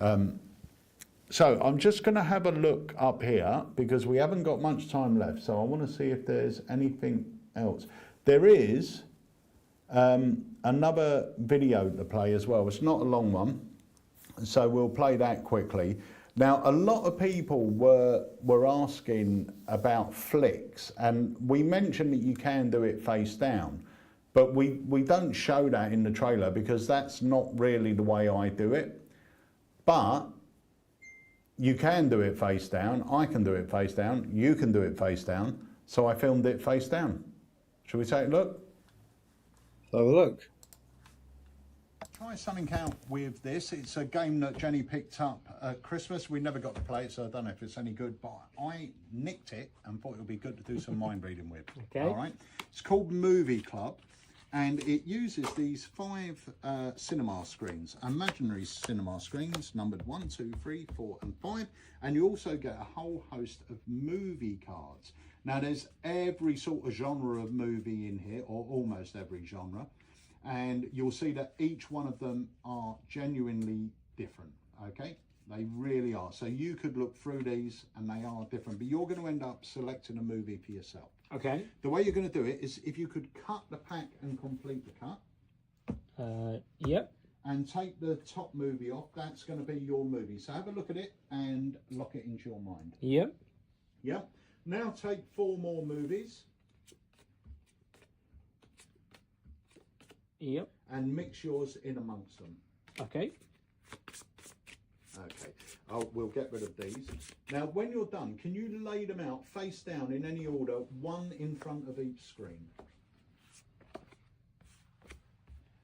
So I'm just going to have a look up here, because we haven't got much time left. So I want to see if there's anything else. There is another video to play as well. It's not a long one, so we'll play that quickly. Now, a lot of people were asking about flicks, and we mentioned that you can do it face down, but we don't show that in the trailer, because that's not really the way I do it. But you can do it face down, I can do it face down, you can do it face down. So I filmed it face down. Shall we take a look?
So look.
Try something out with this. It's a game that Jenny picked up at Christmas. We never got to play it, so I don't know if it's any good, but I nicked it and thought it would be good to do some mind reading with.
Okay.
All right. It's called Movie Club, and it uses these 5 cinema screens, imaginary cinema screens, numbered 1, 2, 3, 4, and 5, and you also get a whole host of movie cards. Now, there's every sort of genre of movie in here, or almost every genre. And you'll see that each one of them are genuinely different, okay? They really are. So you could look through these and they are different, but you're going to end up selecting a movie for yourself.
Okay.
The way you're going to do it is if you could cut the pack and complete the cut.
Yep.
And take the top movie off, that's going to be your movie. So have a look at it and lock it into your mind.
Yep.
Yep. Now take 4 more movies.
Yep.
And mix yours in amongst them.
Okay.
Okay. We'll get rid of these. Now, when you're done, can you lay them out face down in any order, one in front of each screen?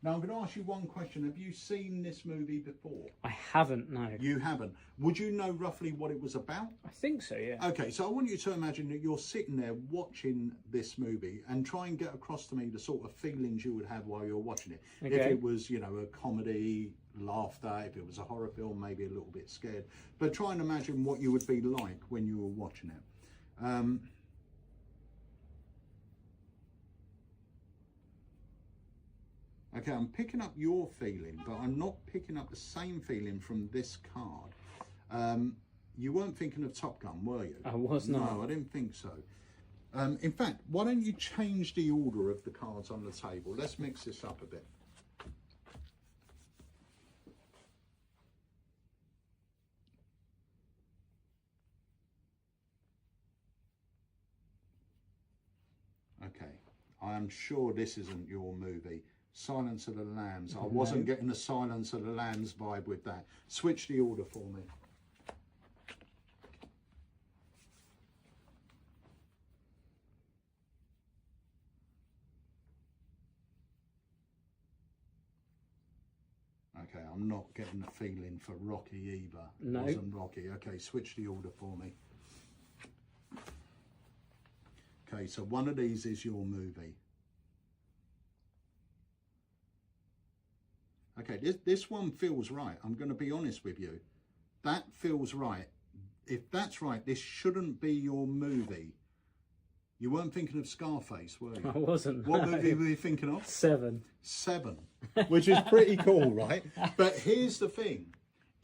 Now, I'm going to ask you one question. Have you seen this movie before?
I haven't, no.
You haven't. Would you know roughly what it was about?
I think so, yeah.
Okay, so I want you to imagine that you're sitting there watching this movie and try and get across to me the sort of feelings you would have while you're watching it.
Okay.
If it was, you know, a comedy, laughter, if it was a horror film, maybe a little bit scared. But try and imagine what you would be like when you were watching it. Okay, I'm picking up your feeling, but I'm not picking up the same feeling from this card. You weren't thinking of Top Gun, were you?
I was not.
No, I didn't think so. In fact, why don't you change the order of the cards on the table? Let's mix this up a bit. Okay, I am sure this isn't your movie. Silence of the Lambs. I wasn't getting the Silence of the Lambs vibe with that. Switch the order for me. Okay, I'm not getting the feeling for Rocky either.
No.
It wasn't Rocky. Okay, switch the order for me. Okay, so one of these is your movie. Okay, this one feels right. I'm going to be honest with you. That feels right. If that's right, this shouldn't be your movie. You weren't thinking of Scarface, were you?
I wasn't.
What
no.
movie were you thinking of?
7.
7, which is pretty cool, right? But here's the thing.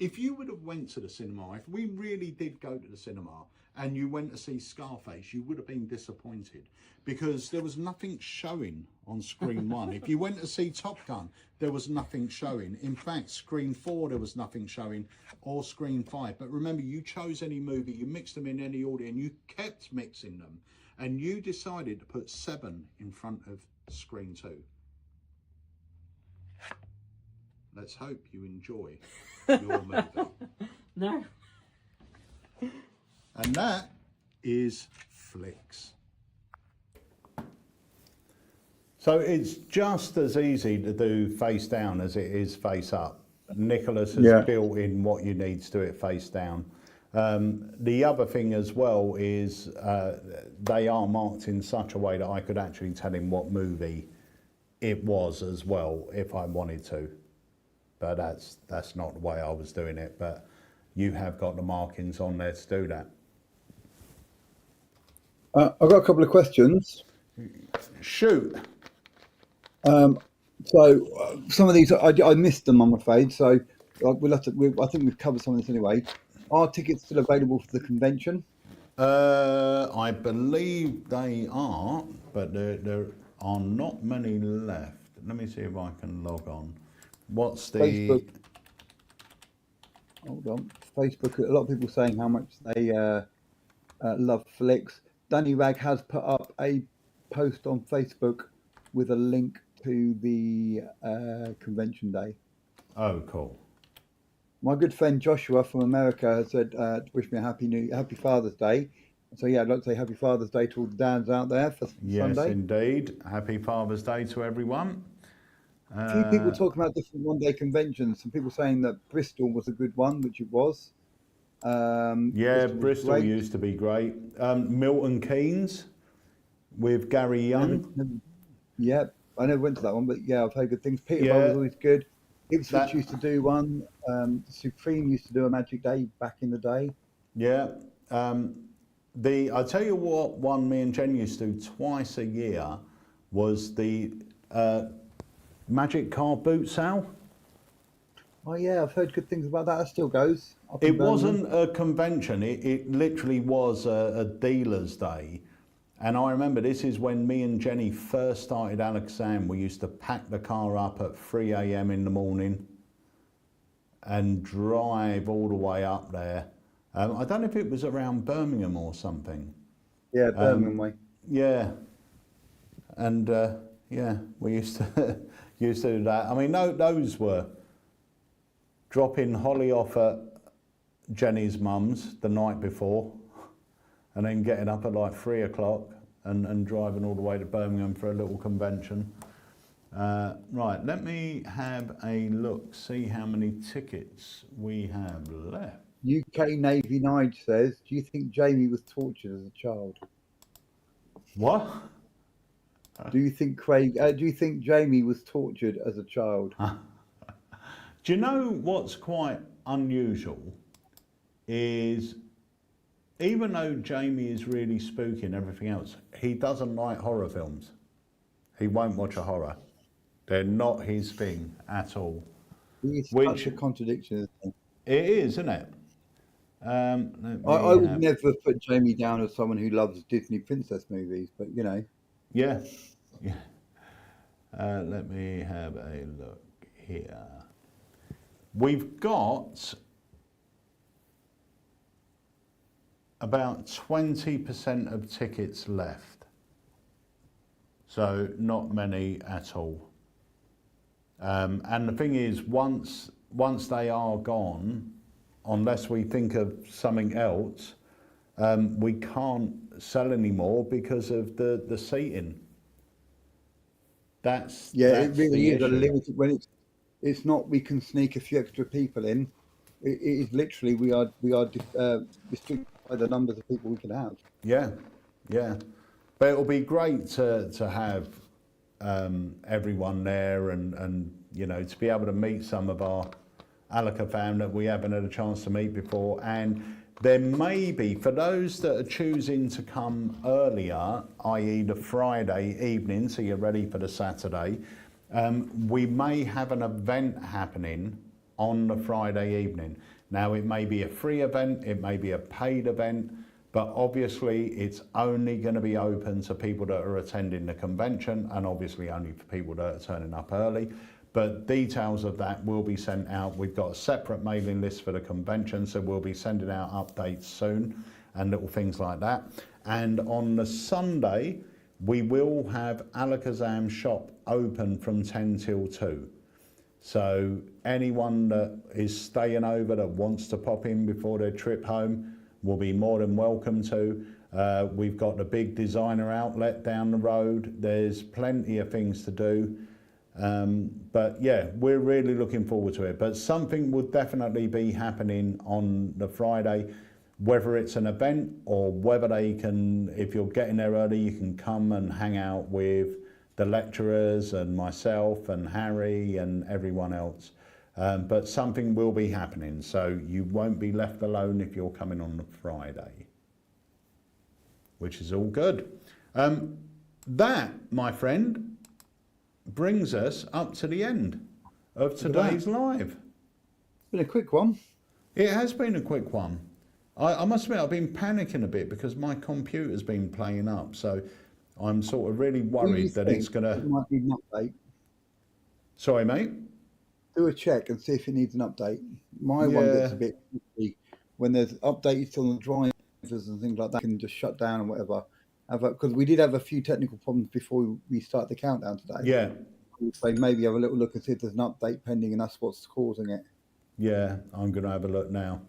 If you would have went to the cinema, if we really did go to the cinema and you went to see Scarface, you would have been disappointed because there was nothing showing on screen 1. If you went to see Top Gun, there was nothing showing. In fact, screen 4, there was nothing showing, or screen 5. But remember, you chose any movie, you mixed them in any order, and you kept mixing them. And you decided to put 7 in front of screen 2. Let's hope you enjoy your movie.
No.
And that is Flicks. So it's just as easy to do face down as it is face up. Nicholas has built in what you need to do it face down. The other thing as well is they are marked in such a way that I could actually tell him what movie it was as well if I wanted to. But that's not the way I was doing it. But you have got the markings on there to do that.
I've got a couple of questions.
Shoot.
So some of these I missed them, I'm afraid. So we'll have to. I think we've covered some of this anyway. Are tickets still available for the convention?
I believe they are, but there are not many left. Let me see if I can log on. What's the
Facebook? Hold on. Facebook. A lot of people saying how much they love Flicks. Danny Rag has put up a post on Facebook with a link to the convention day.
Oh, cool.
My good friend Joshua from America has said, wish me a happy Father's Day. So yeah, I'd like to say Happy Father's Day to all the dads out there for
Yes,
Sunday.
indeed. Happy Father's Day to everyone.
A few people talking about different one-day conventions. Some people saying that Bristol was a good one, which it was.
Yeah,
Bristol was great.
used to be great. Milton Keynes with Gary Young.
Yeah, I never went to that one, but yeah, I've heard good things. Peterborough was always good. Ipswich used to do one. Supreme used to do a Magic Day back in the day.
Yeah. I tell you what, one me and Jen used to do twice a year was the Magic Car Boot Sale.
Oh yeah, I've heard good things about that. That still goes.
It wasn't a convention. It literally was a dealer's day. And I remember this is when me and Jenny first started Alakazam. We used to pack the car up at 3 a.m. in the morning and drive all the way up there. I don't know if it was around Birmingham or something.
Yeah, Birmingham way.
Yeah. And yeah, we used to used to do that. I mean, those were dropping Holly off at Jenny's mum's the night before, and then getting up at like 3 o'clock and driving all the way to Birmingham for a little convention. Right, let me have a look, see how many tickets we have left.
UK Navy Nige says, do you think Jamie was tortured as a child?
What?
Do you think do you think Jamie was tortured as a child?
Do you know what's quite unusual is, even though Jamie is really spooky and everything else, he doesn't like horror films. He won't watch a horror. They're not his thing at all.
It's such a contradiction, isn't it?
It is, isn't it?
I would never put Jamie down as someone who loves Disney princess movies, but you know.
Yeah. Yeah. Let me have a look here. We've got about 20% of tickets left. So not many at all. And the thing is, once they are gone, unless we think of something else, we can't sell anymore because of the seating. That's
it really is
issue.
a limited. When it's not, we can sneak a few extra people in. It is literally we are restricted by the numbers of people we can have.
Yeah, yeah. But it'll be great to have everyone there and you know, to be able to meet some of our Alaka fam that we haven't had a chance to meet before. And there may be, for those that are choosing to come earlier, i.e. the Friday evening, so you're ready for the Saturday, we may have an event happening on the Friday evening. Now, it may be a free event, it may be a paid event, but obviously it's only going to be open to people that are attending the convention, and obviously only for people that are turning up early. But details of that will be sent out. We've got a separate mailing list for the convention, so we'll be sending out updates soon and little things like that. And on the Sunday, we will have Alakazam shop open from 10 till 2. So anyone that is staying over that wants to pop in before their trip home will be more than welcome to. We've got the big designer outlet down the road. There's plenty of things to do. But yeah, we're really looking forward to it. But something will definitely be happening on the Friday, whether it's an event or whether they can, if you're getting there early, you can come and hang out with the lecturers and myself and Harry and everyone else. But something will be happening, so you won't be left alone if you're coming on the Friday, which is all good. That, my friend, brings us up to the end of today's live.
It's been a quick one.
It has been a quick one. I must admit, I've been panicking a bit because my computer's been playing up, so I'm sort of really worried that it's going to...
It might need an update.
Sorry, mate?
Do a check and see if it needs an update. My one gets a bit... When there's updates on the drivers and things like that, can just shut down and whatever. Because we did have a few technical problems before we start the countdown today.
Yeah.
So maybe have a little look and see if there's an update pending and that's what's causing it.
Yeah, I'm going to have a look now.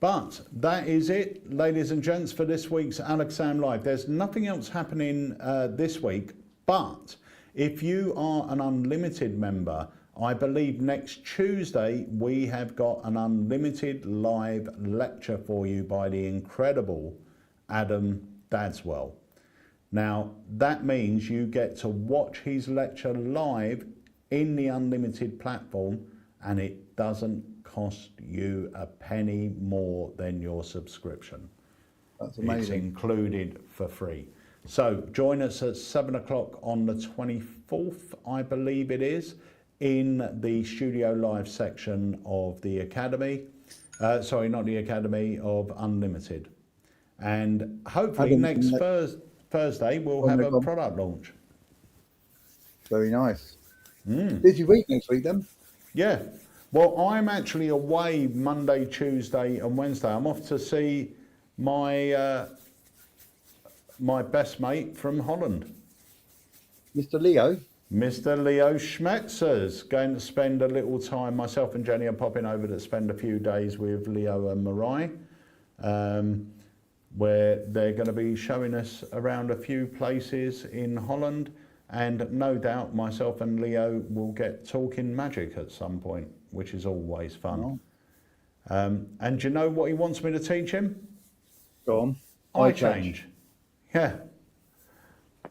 But that is it, ladies and gents, for this week's Alakazam Live. There's nothing else happening this week, but if you are an unlimited member, I believe next Tuesday we have got an unlimited live lecture for you by the incredible Adam Dadswell. Now, that means you get to watch his lecture live in the unlimited platform, and it doesn't cost you a penny more than your subscription.
That's amazing.
It's included for free. So join us at 7 o'clock on the 24th, I believe it is, in the Studio Live section of the Academy. Sorry, not the Academy, of Unlimited. And hopefully next Thursday we'll have a product launch.
Very nice. Busy week next week then?
Yeah. Well, I'm actually away Monday, Tuesday and Wednesday. I'm off to see my my best mate from Holland.
Mr. Leo?
Mr. Leo Schmetzer's going to spend a little time. Myself and Jenny are popping over to spend a few days with Leo and Marai, where they're going to be showing us around a few places in Holland. And no doubt myself and Leo will get talking magic at some point, which is always fun.
Oh.
And do you know what he wants me to teach him?
Go on.
Eye change. Yeah.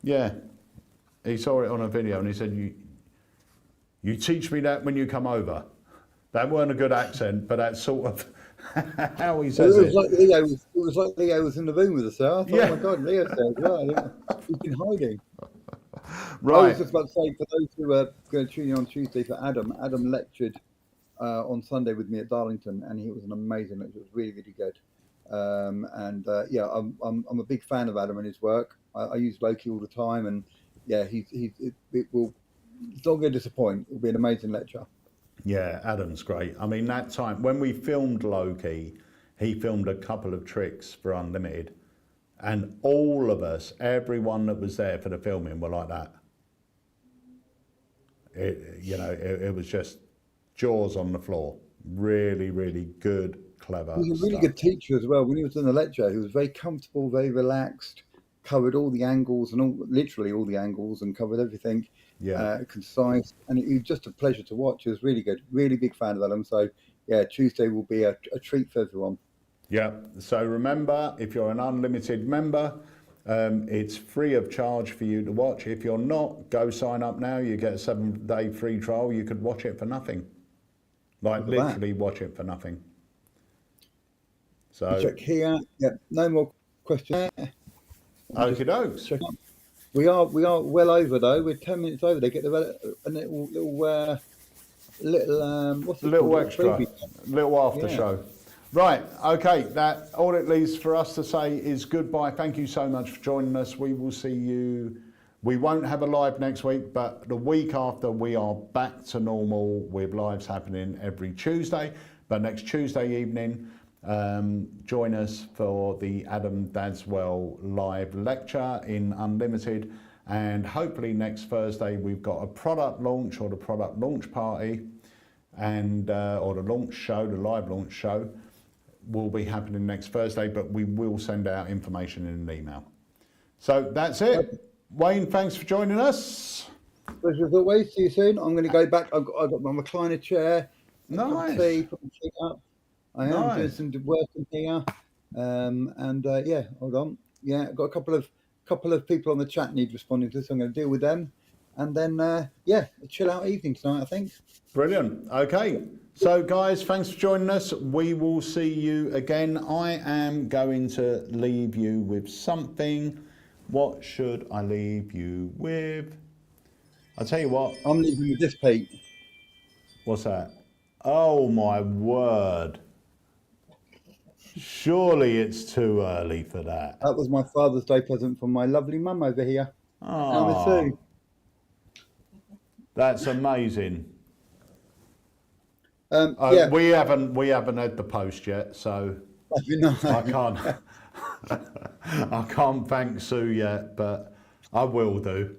Yeah. He saw it on a video and he said, you teach me that when you come over. That weren't a good accent, but that's sort of how he says it.
It was like Leo was in the room with us there. I thought,
Yeah.
oh my God, Leo said, well, he's been hiding.
Right.
I was just about to say, for those who are going to tune in on Tuesday for Adam lectured on Sunday with me at Darlington, and he was an amazing lecture. It was really, really good. Yeah, I'm a big fan of Adam and his work. I use Loki all the time, and yeah, it's not going to disappoint. It'll be an amazing lecture.
Yeah, Adam's great. I mean, that time when we filmed Loki, he filmed a couple of tricks for Unlimited, and all of us, everyone that was there for the filming, were like that. It was just jaws on the floor. Really, really good, clever.
He was a really good teacher as well. When he was in the lecture, he was very comfortable, very relaxed, covered all the angles and literally all the angles, and covered everything.
Yeah.
Concise, and it was just a pleasure to watch. It was really good. Really big fan of Adam. So yeah, Tuesday will be a treat for everyone. Yeah.
So remember, if you're an Unlimited member, it's free of charge for you to watch. If you're not, go sign up now. You get a 7-day free trial. You could watch it for nothing. Like literally watch it for nothing. So
check here. Yeah, no more questions.
Okie dokes.
Check out. We are well over though. We're 10 minutes over. They get a little what's it
little
called?
extra, little after show. Right, okay, that all it leaves for us to say is goodbye. Thank you so much for joining us. We will see you. We won't have a live next week, but the week after we are back to normal with lives happening every Tuesday. But next Tuesday evening, join us for the Adam Dadswell live lecture in Unlimited. And hopefully next Thursday we've got a product launch or the product launch party, and or the launch show, the live launch show will be happening next Thursday, but we will send out information in an email. So that's it. Wayne, thanks for joining us.
Pleasure as always. See you soon. I'm going to go back. I've got my recliner chair.
Nice.
Put my feet up. I am doing some work in here. Yeah, hold on. Yeah, I've got a couple of people on the chat need responding to this. So I'm going to deal with them. And then, a chill out evening tonight, I think.
Brilliant. Okay. So, guys, thanks for joining us. We will see you again. I am going to leave you with something. What should I leave you with? I'll tell you what.
I'm leaving with this, Pete.
What's that? Oh, my word. Surely it's too early for that.
That was my Father's Day present from my lovely mum over here.
Oh, that's amazing. We haven't had the post yet, so I can't thank Sue yet, but I will do.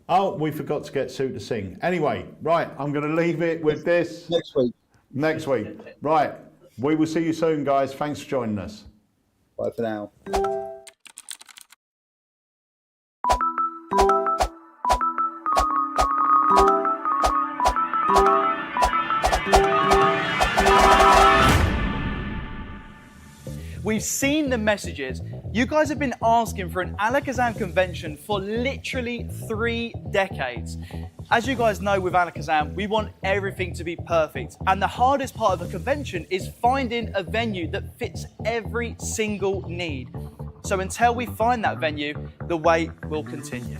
Oh, we forgot to get Sue to sing. Anyway, right, I'm going to leave it with this.
Next week.
Right. We will see you soon, guys. Thanks for joining us.
Bye for now.
We've seen the messages. You guys have been asking for an Alakazam convention for literally 3 decades. As you guys know with Alakazam, we want everything to be perfect. And the hardest part of a convention is finding a venue that fits every single need. So until we find that venue, the wait will continue.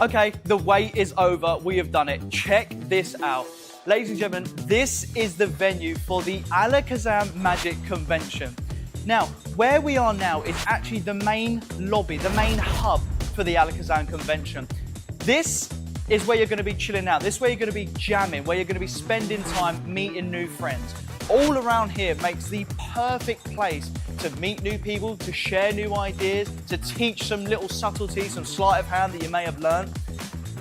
Okay, the wait is over. We have done it. Check this out. Ladies and gentlemen, this is the venue for the Alakazam Magic convention. Now, where we are now is actually the main lobby, the main hub for the Alakazam convention. This is where you're going to be chilling out. This is where you're going to be jamming, where you're going to be spending time meeting new friends. All around here makes the perfect place to meet new people, to share new ideas, to teach some little subtleties, some sleight of hand that you may have learned.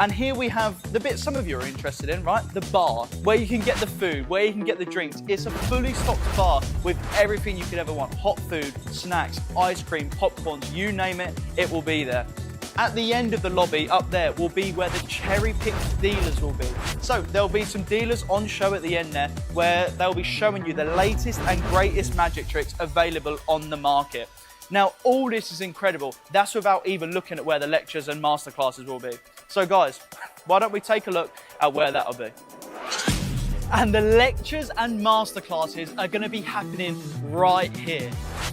And here we have the bit some of you are interested in, right? The bar, where you can get the food, where you can get the drinks. It's a fully stocked bar with everything you could ever want. Hot food, snacks, ice cream, popcorns, you name it, it will be there. At the end of the lobby, up there, will be where the cherry-picked dealers will be. So there'll be some dealers on show at the end there, where they'll be showing you the latest and greatest magic tricks available on the market. Now, all this is incredible. That's without even looking at where the lectures and masterclasses will be. So guys, why don't we take a look at where that'll be? And the lectures and masterclasses are going to be happening right here.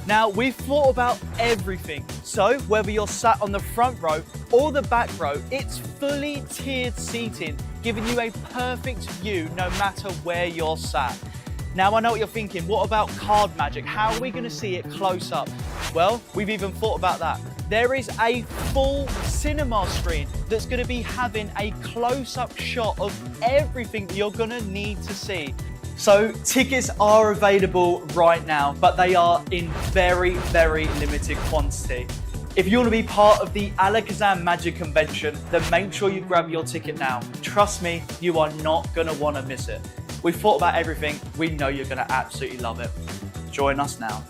Now, we've thought about everything. So whether you're sat on the front row or the back row, it's fully tiered seating, giving you a perfect view no matter where you're sat. Now, I know what you're thinking, what about card magic? How are we going to see it close up? Well, we've even thought about that. There is a full cinema screen that's going to be having a close-up shot of everything that you're going to need to see. So tickets are available right now, but they are in very, very limited quantity. If you want to be part of the Alakazam Magic convention, then make sure you grab your ticket now. Trust me, you are not going to want to miss it. We've thought about everything. We know you're going to absolutely love it. Join us now.